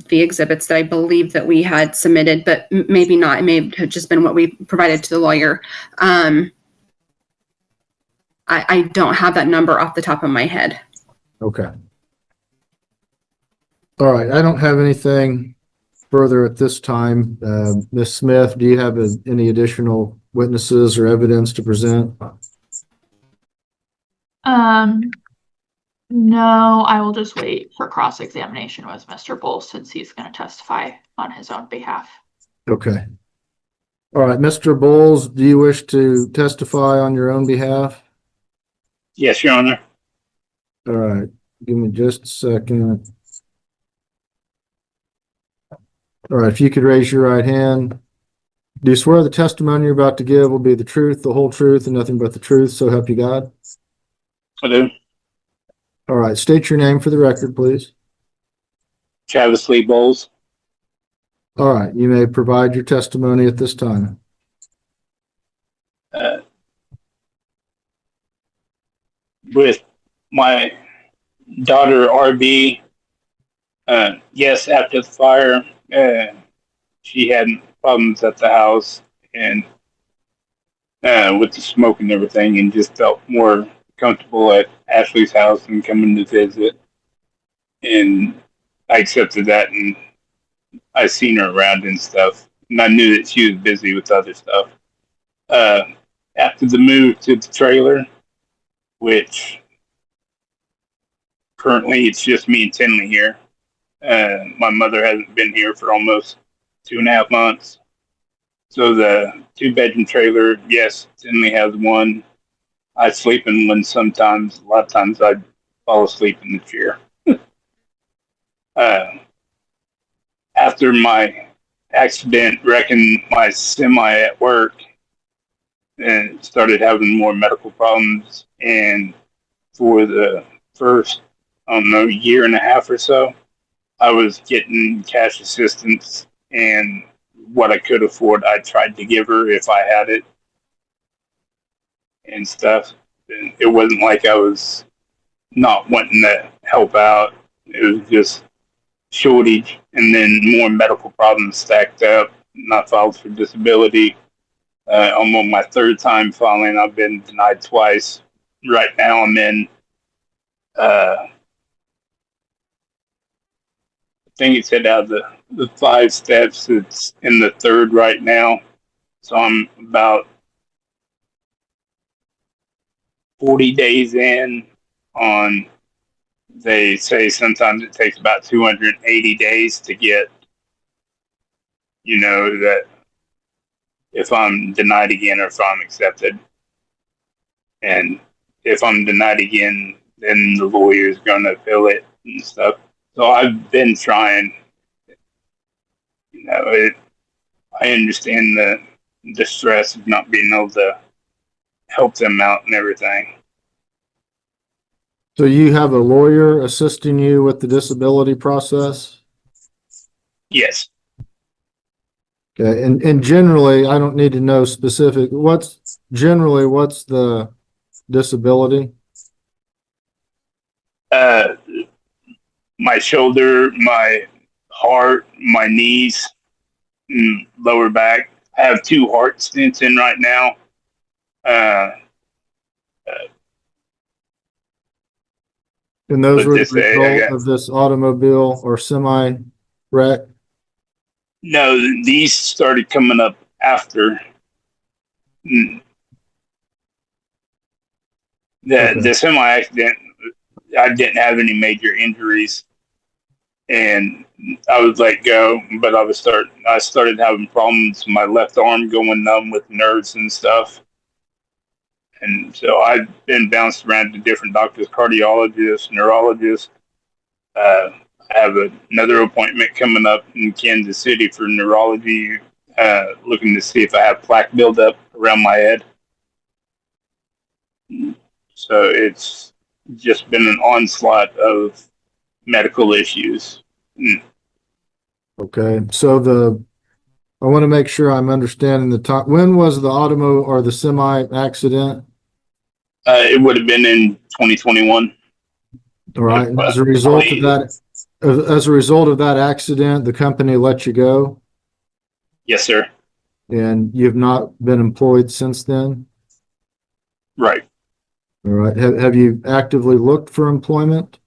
the exhibits that I believe that we had submitted, but maybe not. It may have just been what we provided to the lawyer. I don't have that number off the top of my head. Okay. All right. I don't have anything further at this time. Ms. Smith, do you have any additional witnesses or evidence to present? No, I will just wait for cross-examination with Mr. Bowles since he's going to testify on his own behalf. Okay. All right. Mr. Bowles, do you wish to testify on your own behalf? Yes, Your Honor. All right. Give me just a second. All right. If you could raise your right hand. Do you swear the testimony you're about to give will be the truth, the whole truth, and nothing but the truth, so help you God? I do. All right. State your name for the record, please. Travis Lee Bowles. All right. You may provide your testimony at this time. With my daughter, RB, yes, after the fire, she had problems at the house and with the smoke and everything, and just felt more comfortable at Ashley's house and coming to visit. And I accepted that, and I seen her around and stuff, and I knew that she was busy with other stuff. After the move to the trailer, which currently it's just me and Tinley here. My mother hasn't been here for almost 2.5 months. So the 2-bedroom trailer, yes, Tinley has one. I sleep in one sometimes. A lot of times I fall asleep in the chair. After my accident wrecking my semi at work and started having more medical problems, and for the first, I don't know, year and a half or so, I was getting cash assistance, and what I could afford, I tried to give her if I had it and stuff. And it wasn't like I was not wanting to help out. It was just shortage, and then more medical problems stacked up. And I filed for disability. I'm on my third time filing. I've been denied twice. Right now, I'm in. I think it said out of the 5 steps, it's in the third right now. So I'm about 40 days in on. They say sometimes it takes about 280 days to get, that if I'm denied again or if I'm accepted. And if I'm denied again, then the lawyer's going to fill it and stuff. So I've been trying, I understand the stress of not being able to help them out and everything. So you have a lawyer assisting you with the disability process? Yes. Okay. And generally, I don't need to know specific, what's the disability? My shoulder, my heart, my knees, and lower back. I have 2 heart stents in right now. And those were the I result of this automobile or semi wreck? No, these started coming up after. Mm. The semi accident. I didn't have any major injuries, and I was let go. But I started having problems with my left arm going numb with nerves and stuff. And so I've been bounced around to different doctors, cardiologists, neurologists. I have another appointment coming up in Kansas City for neurology, looking to see if I have plaque buildup around my head. So it's just been an onslaught of medical issues. Okay. So I want to make sure I'm understanding the time. When was the automo or the semi accident? It would have been in 2021. All right. And as a result of that accident, the company let you go? Yes, sir. And you've not been employed since then? Right. All right. Have you actively looked for employment?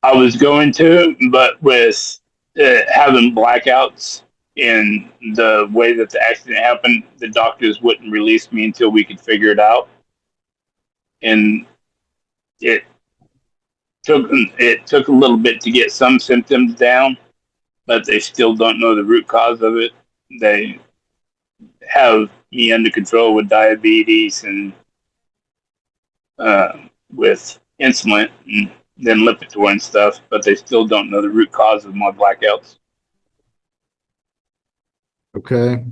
I was going to, but with having blackouts and the way that the accident happened, the doctors wouldn't release me until we could figure it out. And it took a little bit to get some symptoms down, but they still don't know the root cause of it. They have me under control with diabetes and with insulin and then Lipitor and stuff, but they still don't know the root cause of my blackouts. Okay.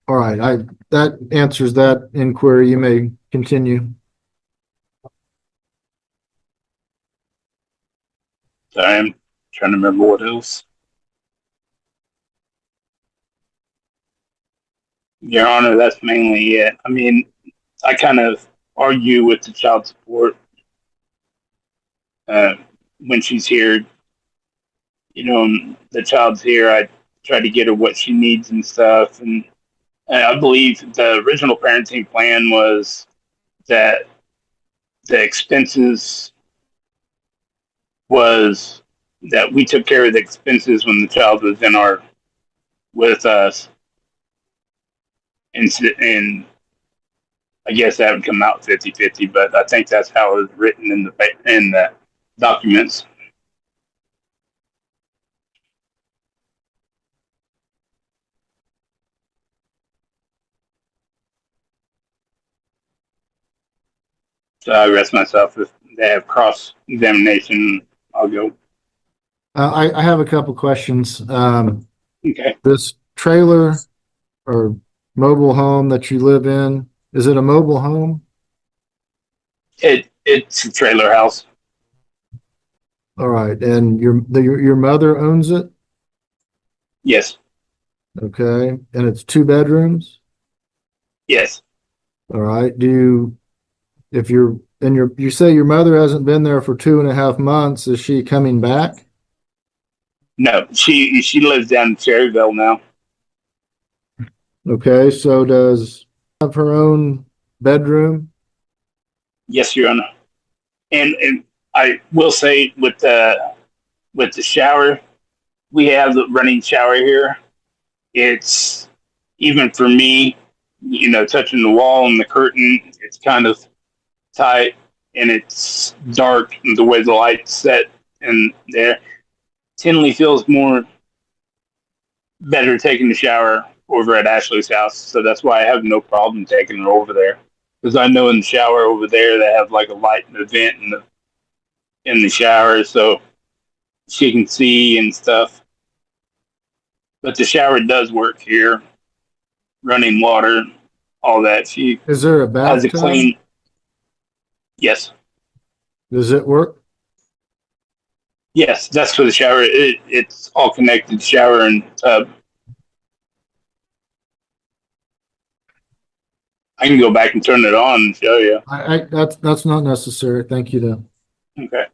All right. That answers that inquiry. You may continue. So I'm trying to remember what else. Your Honor, that's mainly it. I mean, I kind of argue with the child support when she's here. The child's here. I try to get her what she needs and stuff. And I believe the original parenting plan was that the expenses was that we took care of the expenses when the child was with us. And I guess that would come out 50-50, but I think that's how it was written in the documents. So I rest myself. If they have cross-examination, I'll go. I have a couple questions. Okay. This trailer or mobile home that you live in, is it a mobile home? It's a trailer house. All right, and your mother owns it? Yes. Okay, and it's 2 bedrooms? Yes. All right, if you say your mother hasn't been there for 2.5 months, is she coming back? No, she lives down in Cherryville now. Okay, so does have her own bedroom? Yes, Your Honor. And I will say with the shower, we have the running shower here. It's even for me, touching the wall and the curtain, it's kind of tight and it's dark the way the light's set in there. Tinley feels more better taking the shower over at Ashley's house, so that's why I have no problem taking her over there. Because I know in the shower over there they have like a light and a vent in the shower, so she can see and stuff. But the shower does work here, running water, all that. She Is there a has a bathtub? clean. Yes, Does it work? yes, that's for the shower. It's all connected, shower and tub. I can go back and turn it on and show you. That's not necessary. Thank you though. Okay.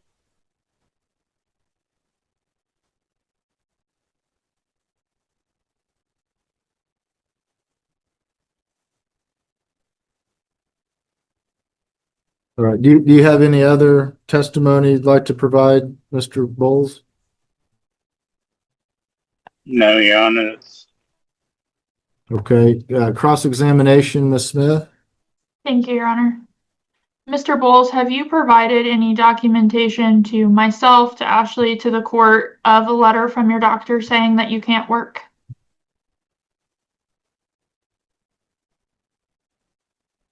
All right. Do you have any other testimony you'd like to provide, Mr. Bowles? No, Your Honor. Okay. Cross-examination, Ms. Smith. Thank you, Your Honor. Mr. Bowles, have you provided any documentation to myself, to Ashley, to the court of a letter from your doctor saying that you can't work?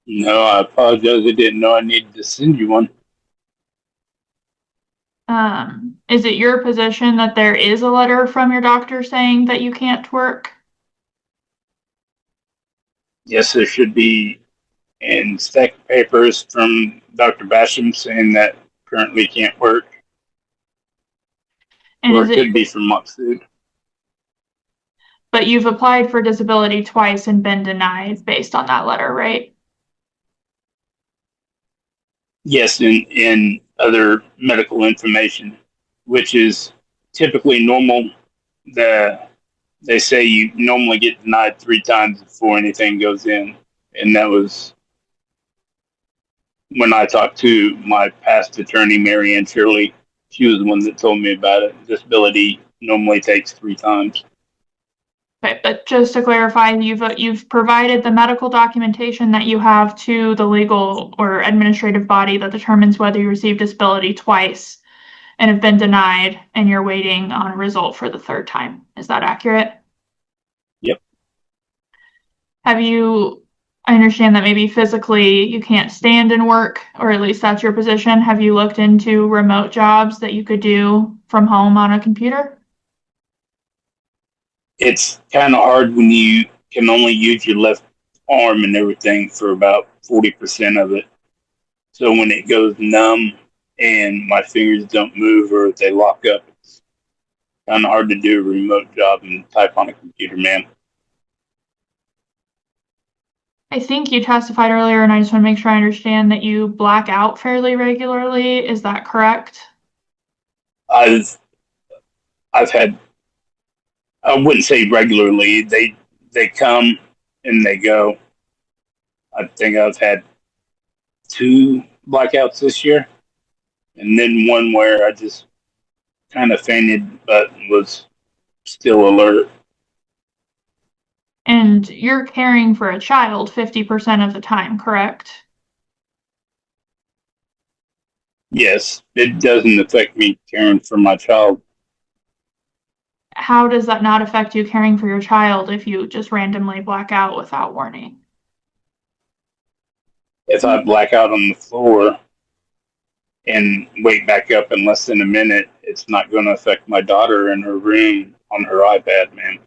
No, I apologize. I didn't know I needed to send you one. Is it your position that there is a letter from your doctor saying that you can't work? Yes, there should be in stack papers from Dr. Basham saying that currently can't work, And or is it it, could be from Moxie. but you've applied for disability twice and been denied based on that letter, right? Yes, in other medical information, which is typically normal. They say you normally get denied 3 times before anything goes in, and that was when I talked to my past attorney, Mary Ann Shirley. She was the one that told me about it. Disability normally takes 3 times. Okay, but just to clarify, you've provided the medical documentation that you have to the legal or administrative body that determines whether you received disability twice and have been denied, and you're waiting on a result for the 3rd time. Is that accurate? Yep. I understand that maybe physically you can't stand and work, or at least that's your position. Have you looked into remote jobs that you could do from home on a computer? It's kind of hard when you can only use your left arm and everything for about 40% of it. So when it goes numb and my fingers don't move or they lock up, it's kind of hard to do a remote job and type on a computer, man. I think you testified earlier, and I just want to make sure I understand that you black out fairly regularly. Is that correct? I've had, I wouldn't say regularly. They come and they go. I think I've had 2 blackouts this year, and then one where I just kind of fainted but was still alert. And you're caring for a child 50% of the time, correct? Yes, it doesn't affect me caring for my child. How does that not affect you caring for your child if you just randomly black out without warning? If I black out on the floor and wake back up in less than a minute, it's not going to affect my daughter in her room on her iPad, man.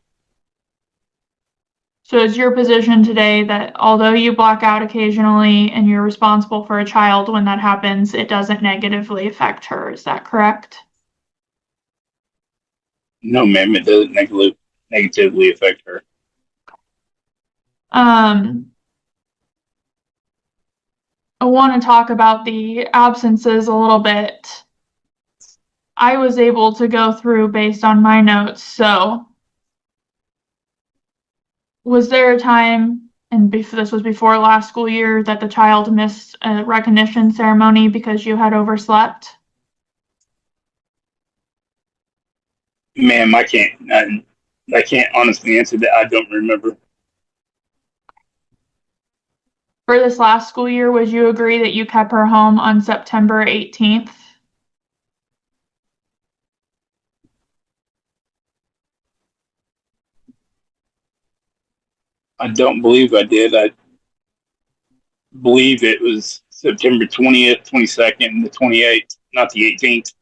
So is your position today that although you black out occasionally and you're responsible for a child when that happens, it doesn't negatively affect her? Is that correct? No, ma'am, it doesn't negatively affect her. I want to talk about the absences a little bit. I was able to go through based on my notes, so was there a time, and this was before last school year, that the child missed a recognition ceremony because you had overslept? Ma'am, I can't honestly answer that. I don't remember. For this last school year, would you agree that you kept her home on September 18th? I don't believe I did. I believe it was September 20th, 22nd, and the 28th, not the 18th.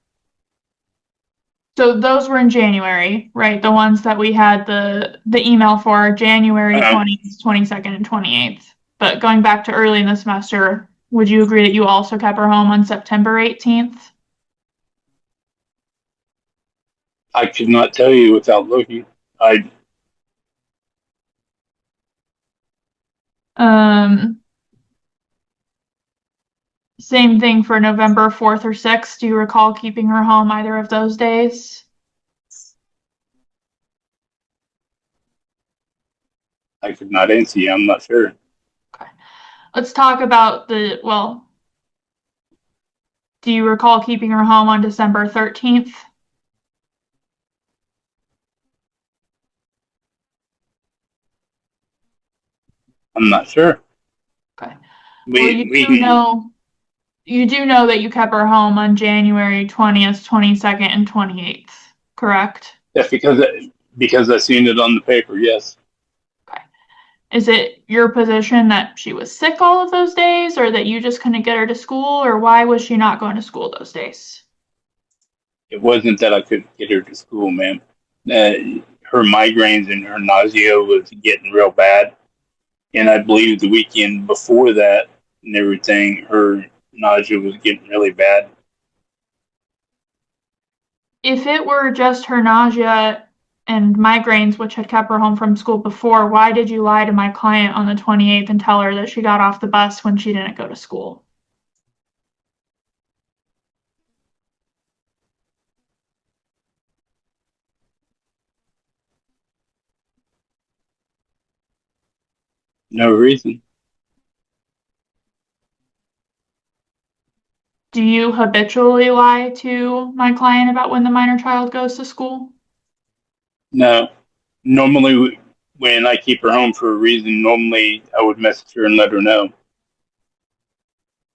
So those were in January, right? The ones that we had the email for January 20th, 22nd, and 28th. But going back to early in the semester, would you agree that you also kept her home on September 18th? I could not tell you without looking. Same thing for November 4th or 6th. Do you recall keeping her home either of those days? I could not answer you. I'm not sure. Okay. Let's talk about do you recall keeping her home on December 13th? I'm not sure. Okay. Well, you do know that you kept her home on January 20th, 22nd, and 28th, correct? That's because I seen it on the paper. Yes. Okay. Is it your position that she was sick all of those days, or that you just couldn't get her to school, or why was she not going to school those days? It wasn't that I couldn't get her to school, ma'am. Her migraines and her nausea was getting real bad. And I believe the weekend before that and everything, her nausea was getting really bad. If it were just her nausea and migraines, which had kept her home from school before, why did you lie to my client on the 28th and tell her that she got off the bus when she didn't go to school? No reason. Do you habitually lie to my client about when the minor child goes to school? No. Normally, when I keep her home for a reason, normally I would message her and let her know.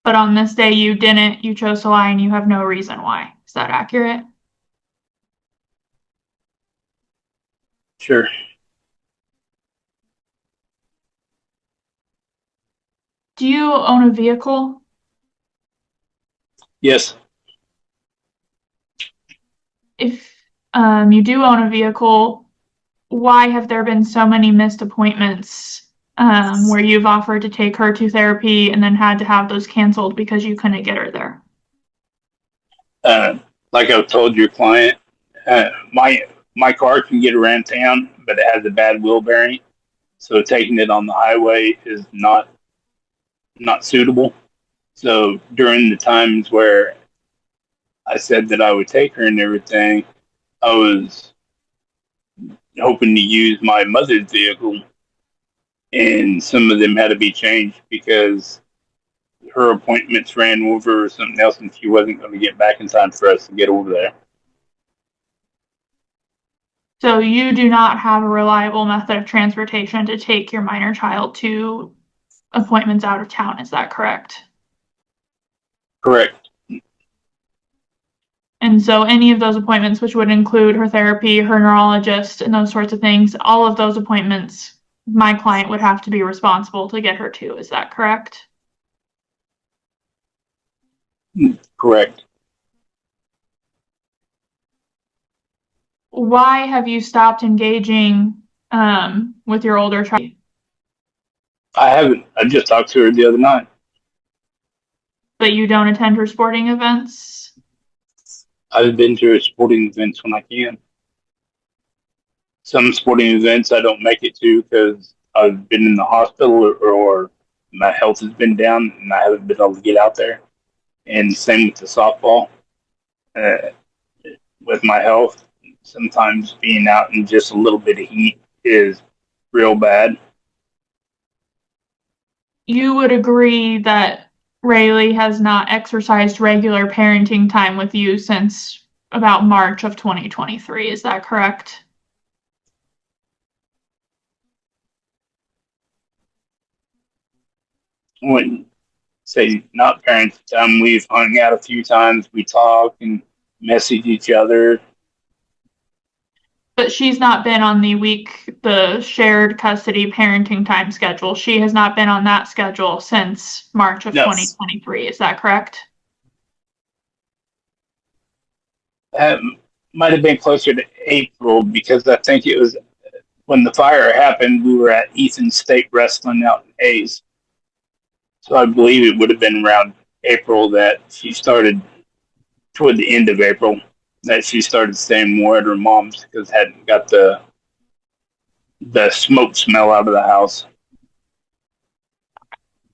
But on this day you didn't, you chose to lie and you have no reason why. Is that accurate? Sure. Do you own a vehicle? Yes. If you do own a vehicle, why have there been so many missed appointments where you've offered to take her to therapy and then had to have those canceled because you couldn't get her there? Like I told your client, my car can get around town, but it has a bad wheel bearing, so taking it on the highway is not suitable. So during the times where I said that I would take her and everything, I was hoping to use my mother's vehicle, and some of them had to be changed because her appointments ran over or something else, and she wasn't going to get back in time for us to get over there. So you do not have a reliable method of transportation to take your minor child to appointments out of town, is that correct? Correct. And so any of those appointments, which would include her therapy, her neurologist, and those sorts of things, all of those appointments, my client would have to be responsible to get her to, is that correct? Correct. Why have you stopped engaging with your older child? I haven't. I just talked to her the other night. But you don't attend her sporting events? I've been to her sporting events when I can. some sporting events I don't make it to because I've been in the hospital or my health has been down and I haven't been able to get out there. And same with the softball. Uh, with my health, sometimes being out in just a little bit of heat is real bad. You would agree that Rayleigh has not exercised regular parenting time with you since about March of 2023. Is that correct? Wouldn't say not parents. We've hung out a few times. We talk and message each other. But she's not been on the shared custody parenting time schedule. She has not been on that schedule since March of No, 2023. Is that correct? that might have been closer to April because I think it was when the fire happened. We were at Ethan State Wrestling out in Hayes. So I believe it would have been around April that she started, toward the end of April, that she started staying more at her mom's because hadn't got the smoke smell out of the house.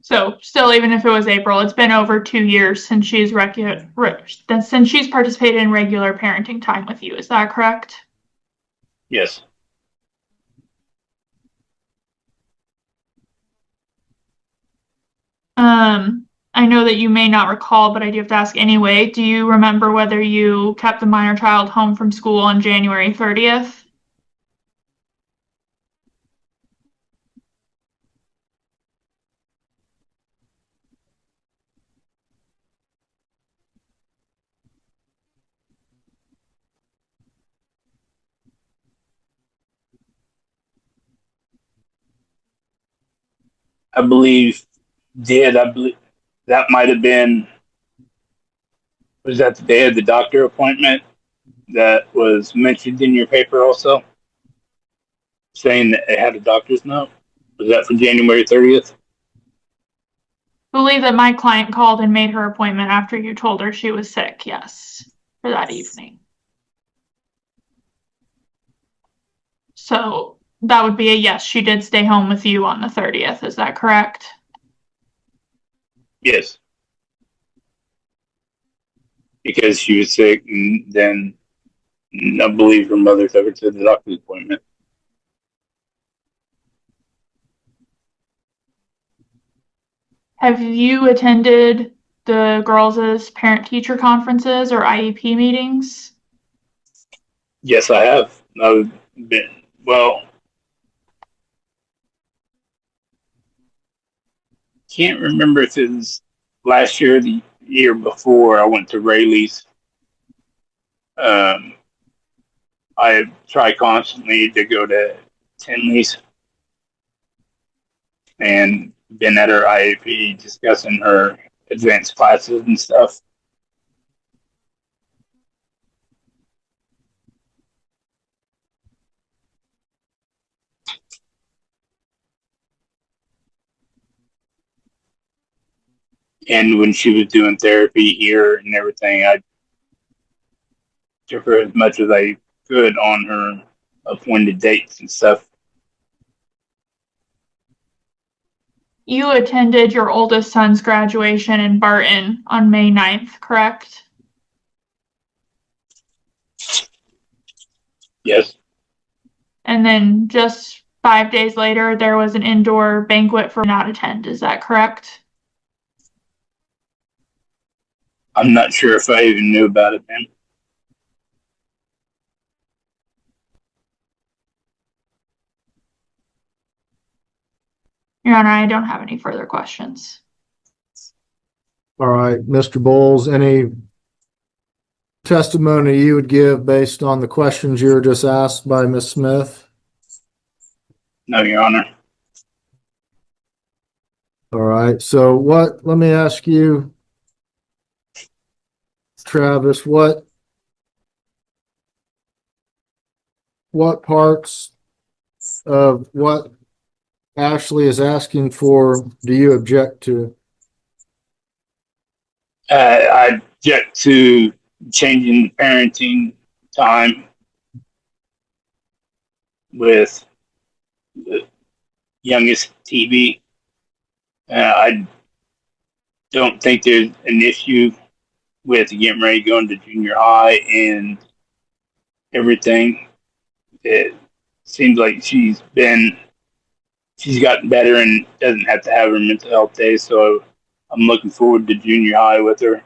So still, even if it was April, it's been over 2 years since she's participated in regular parenting time with you. Is that correct? Yes. I know that you may not recall, but I do have to ask anyway. Do you remember whether you kept the minor child home from school on January 30th? I believe I believe that might have been, was that the day of the doctor appointment that was mentioned in your paper also, saying that it had a doctor's note? Was that for January 30th? I believe that my client called and made her appointment after you told her she was sick, yes, for that evening. So that would be a yes, she did stay home with you on the 30th, is that correct? Yes. Because she was sick, and then I believe her mother took her to the doctor's appointment. Have you attended the girls' parent-teacher conferences or IEP meetings? Yes, I have. I've been, well, can't remember if it was last year or the year before I went to Rayleigh's. Um, I try constantly to go to Tinley's and been at her IAP discussing her advanced classes and stuff. And when she was doing therapy here and everything, I took her as much as I could on her appointed dates and stuff. You attended your oldest son's graduation in Barton on May 9th, correct? Yes. And then just 5 days later, there was an indoor banquet for not attend. Is that correct? I'm not sure if I even knew about it then. Your Honor, I don't have any further questions. All right, Mr. Bowles, any testimony you would give based on the questions you were just asked by Ms. Smith? No, Your Honor. All right, so let me ask you, Travis, what parts of what Ashley is asking for do you object to? I object to changing the parenting time with the youngest TV. I don't think there's an issue with getting ready to go into junior high and everything. It seems like she's gotten better and doesn't have to have her mental health days. So I'm looking forward to junior high with her,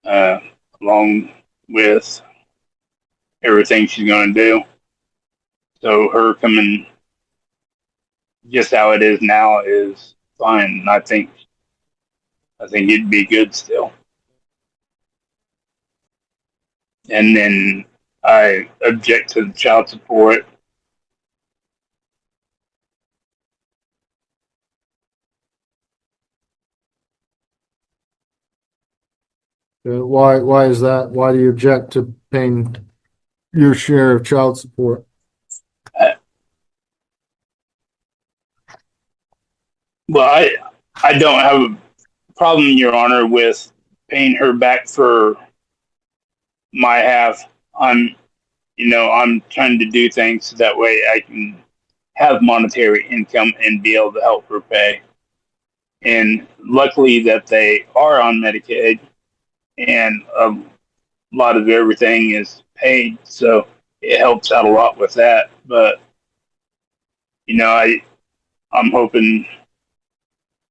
uh, along with everything she's going to do. So her coming just how it is now is fine. I think it'd be good still. And then I object to the child support. Why is that? Why do you object to paying your share of child support? Uh, well, I don't have a problem, Your Honor, with paying her back for my half. I'm trying to do things so that way I can have monetary income and be able to help her pay. And luckily that they are on Medicaid and a lot of everything is paid, so it helps out a lot with that. But I'm hoping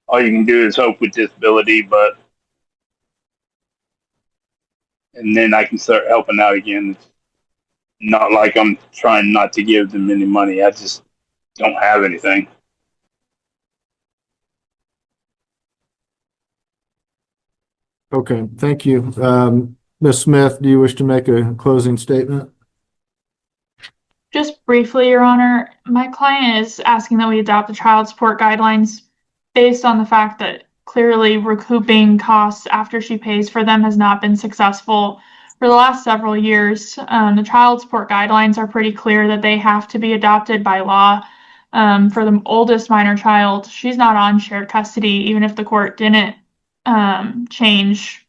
all you can do is hope with disability, but and then I can start helping out again. It's not like I'm trying not to give them any money. I just don't have anything. Okay, thank you. Ms. Smith, do you wish to make a closing statement? Just briefly, Your Honor, my client is asking that we adopt the child support guidelines based on the fact that clearly recouping costs after she pays for them has not been successful for the last several years. The child support guidelines are pretty clear that they have to be adopted by law. For the oldest minor child, she's not on shared custody, even if the court didn't change,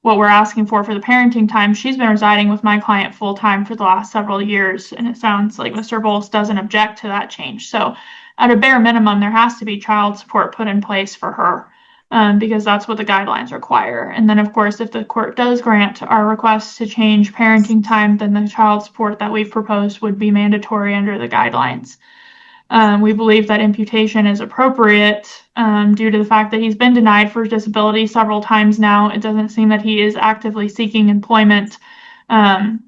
what we're asking for the parenting time. She's been residing with my client full time for the last several years, and it sounds like Mr. Bowles doesn't object to that change. So at a bare minimum, there has to be child support put in place for her, because that's what the guidelines require. And then, of course, if the court does grant our request to change parenting time, then the child support that we've proposed would be mandatory under the guidelines. We believe that imputation is appropriate due to the fact that he's been denied for disability several times now. It doesn't seem that he is actively seeking employment, and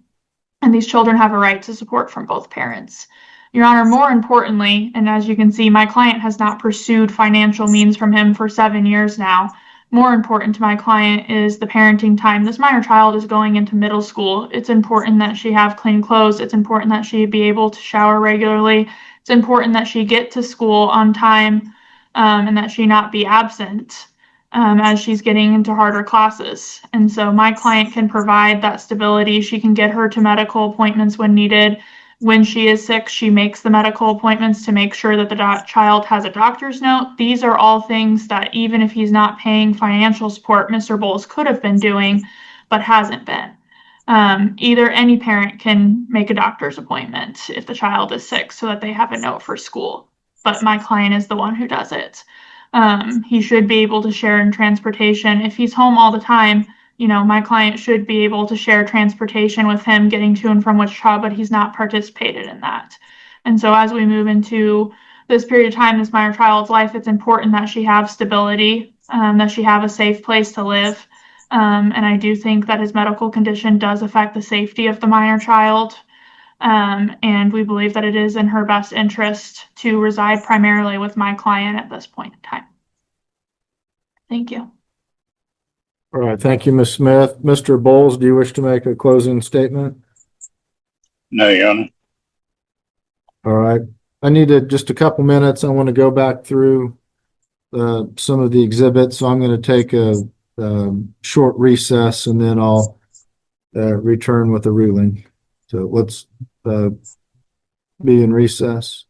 these children have a right to support from both parents. Your Honor, more importantly, and as you can see, my client has not pursued financial means from him for 7 years now. More important to my client is the parenting time. This minor child is going into middle school. It's important that she have clean clothes. It's important that she be able to shower regularly. It's important that she get to school on time, and that she not be absent as she's getting into harder classes. And so my client can provide that stability. She can get her to medical appointments when needed. When she is sick, she makes the medical appointments to make sure that the child has a doctor's note. These are all things that even if he's not paying financial support, Mr. Bowles could have been doing, but hasn't been. Either any parent can make a doctor's appointment if the child is sick so that they have a note for school, but my client is the one who does it. He should be able to share in transportation. If he's home all the time, my client should be able to share transportation with him getting to and from Wichita, but he's not participated in that. And so as we move into this period of time, this minor child's life, it's important that she have stability, that she have a safe place to live. And I do think that his medical condition does affect the safety of the minor child. And we believe that it is in her best interest to reside primarily with my client at this point in time. Thank you. All right, thank you, Ms. Smith. Mr. Bowles, do you wish to make a closing statement? No, Your Honor. All right. I needed just a couple minutes. I want to go back through some of the exhibits, so I'm going to take a short recess and then I'll return with a ruling. So let's be in recess.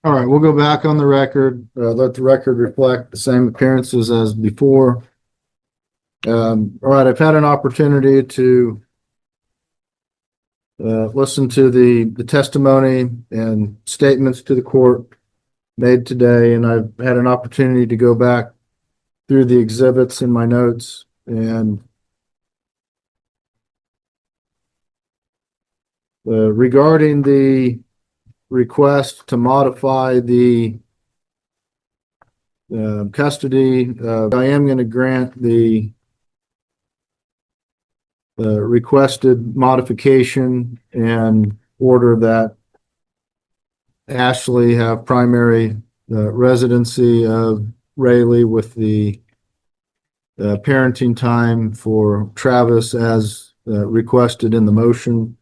All right, we'll go back on the record, let the record reflect the same appearances as before. All right, I've had an opportunity to listen to the testimony and statements to the court made today, and I've had an opportunity to go back through the exhibits in my notes and regarding the request to modify the custody, I am going to grant the requested modification and order that Ashley have primary residency of Rayleigh with the parenting time for Travis as requested in the motion.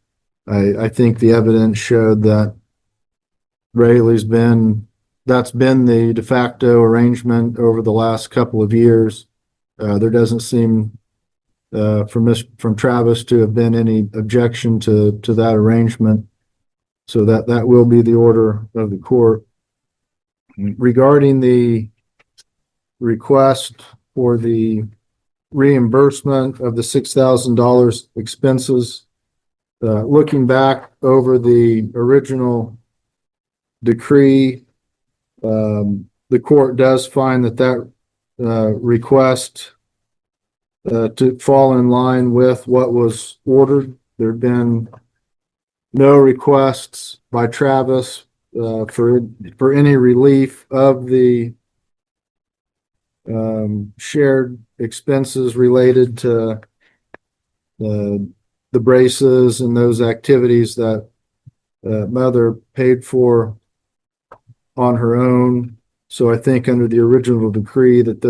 I think the evidence showed that that's been the de facto arrangement over the last couple of years. There doesn't seem from Travis to have been any objection to that arrangement. So that will be the order of the court. Regarding the request for the reimbursement of the $6,000 expenses, looking back over the original decree, the court does find that request to fall in line with what was ordered. There have been no requests by Travis for any relief of the shared expenses related to the braces and those activities that mother paid for on her own. So I think under the original decree that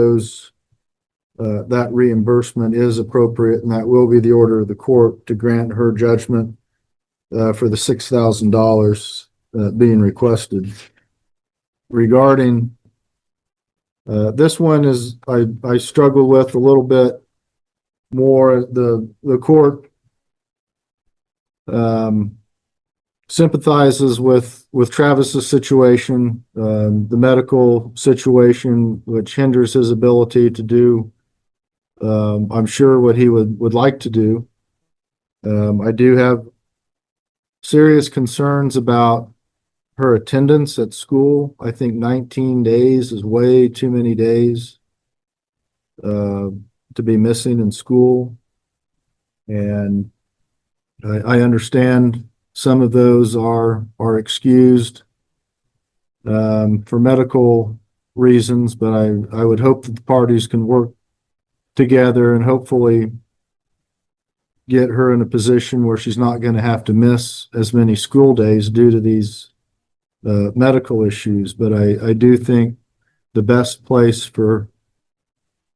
that reimbursement is appropriate, and that will be the order of the court to grant her judgment for the $6,000 being requested. Regarding this one is I struggle with a little bit more. The court sympathizes with Travis's situation, the medical situation, which hinders his ability to do, I'm sure, what he would like to do. I do have serious concerns about her attendance at school. I think 19 days is way too many days to be missing in school. And I understand some of those are excused for medical reasons, but I would hope that the parties can work together and hopefully get her in a position where she's not going to have to miss as many school days due to these medical issues. But I do think the best place for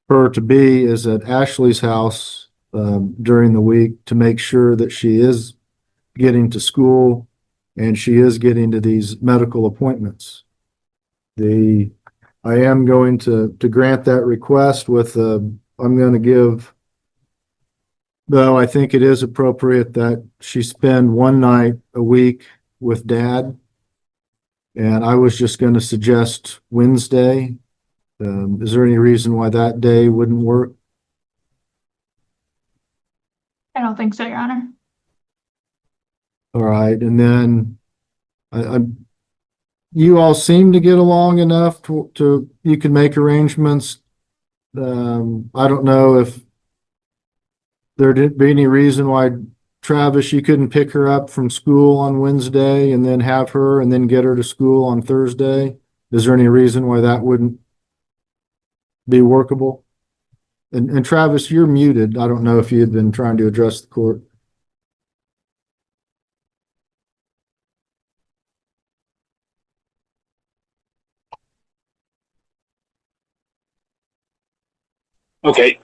her to be is at Ashley's house during the week to make sure that she is getting to school and she is getting to these medical appointments. I am going to grant that request with I'm going to give, though I think it is appropriate that she spend one night a week with Dad. And I was just going to suggest Wednesday. Is there any reason why that day wouldn't work? I don't think so, Your Honor. All right. And then you all seem to get along enough to you can make arrangements. I don't know if there'd be any reason why, Travis, you couldn't pick her up from school on Wednesday and then have her and then get her to school on Thursday. Is there any reason why that wouldn't be workable? And Travis, you're muted. I don't know if you had been trying to address the court. Okay.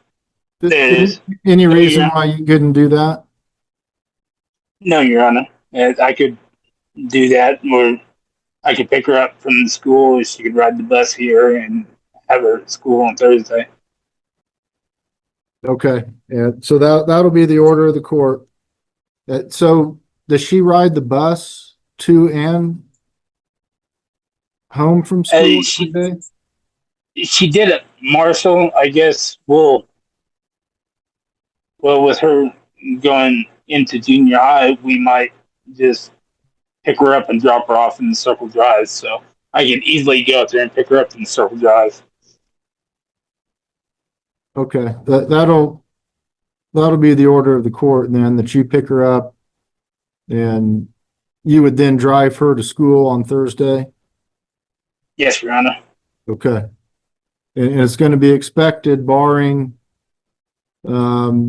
Any reason why you couldn't do that? No, Your Honor. I could do that, or I could pick her up from the school. She could ride the bus here and have her at school on Thursday. Okay. Yeah. So that'll be the order of the court. So does she ride the bus to and home from school today? She did it, Marshall. I guess well, with her going into junior high, we might just pick her up and drop her off in the Circle Drive. So I can easily go out there and pick her up in the Circle Drive. Okay, that'll be the order of the court, and then that you pick her up, and you would then drive her to school on Thursday. Yes, Your Honor. Okay, and it's going to be expected, barring, a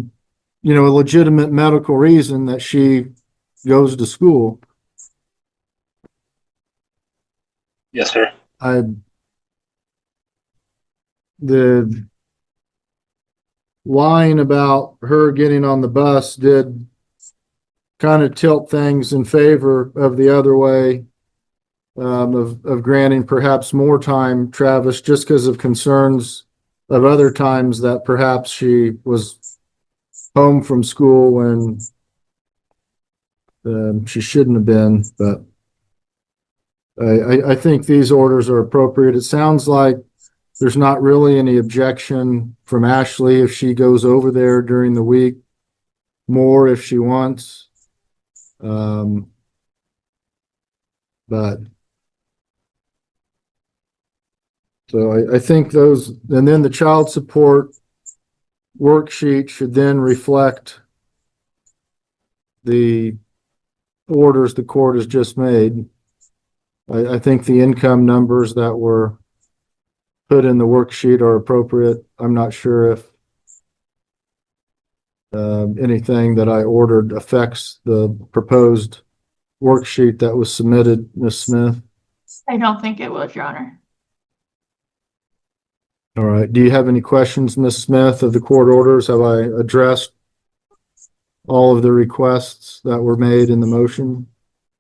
legitimate medical reason, that she goes to school. Yes, sir. The line about her getting on the bus did kind of tilt things in favor of the other way, of granting perhaps more time, Travis, just because of concerns of other times that perhaps she was home from school when she shouldn't have been. But I think these orders are appropriate. It sounds like there's not really any objection from Ashley if she goes over there during the week more if she wants. But so I think those, and then the child support worksheet should then reflect the orders the court has just made. I think the income numbers that were put in the worksheet are appropriate. I'm not sure if anything that I ordered affects the proposed worksheet that was submitted, Ms. Smith. I don't think it would, Your Honor. All right. Do you have any questions, Ms. Smith, of the court orders? Have I addressed all of the requests that were made in the motion?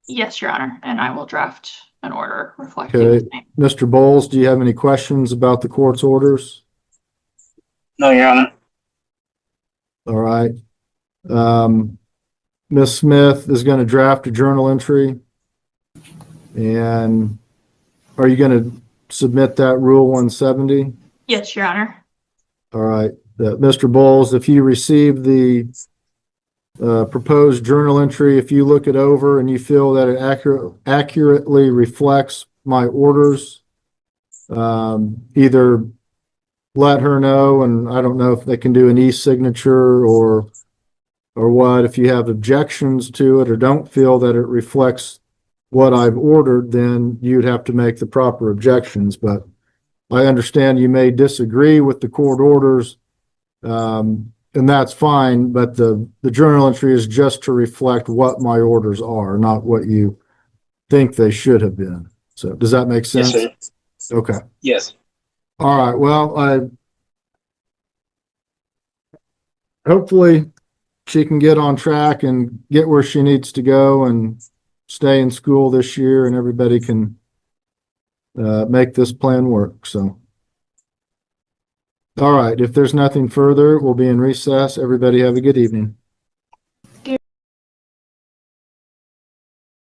Yes, Your Honor, and I will draft an order reflecting Okay. the same. Mr. Bowles, do you have any questions about the court's orders? No, Your Honor. All right. Ms. Smith is going to draft a journal entry. And are you going to submit that Rule 170? Yes, Your Honor. All right. Mr. Bowles, if you receive the proposed journal entry, if you look it over and you feel that it accurately reflects my orders, either let her know, and I don't know if they can do an e-signature or what. If you have objections to it or don't feel that it reflects what I've ordered, then you'd have to make the proper objections. But I understand you may disagree with the court orders, and that's fine, but the journal entry is just to reflect what my orders are, not what you think they should have been. So does that make sense? Yes, sir. Okay. Yes. All right. Well, hopefully she can get on track and get where she needs to go and stay in school this year, and everybody can make this plan work. So, all right. If there's nothing further, we'll be in recess. Everybody have a good evening.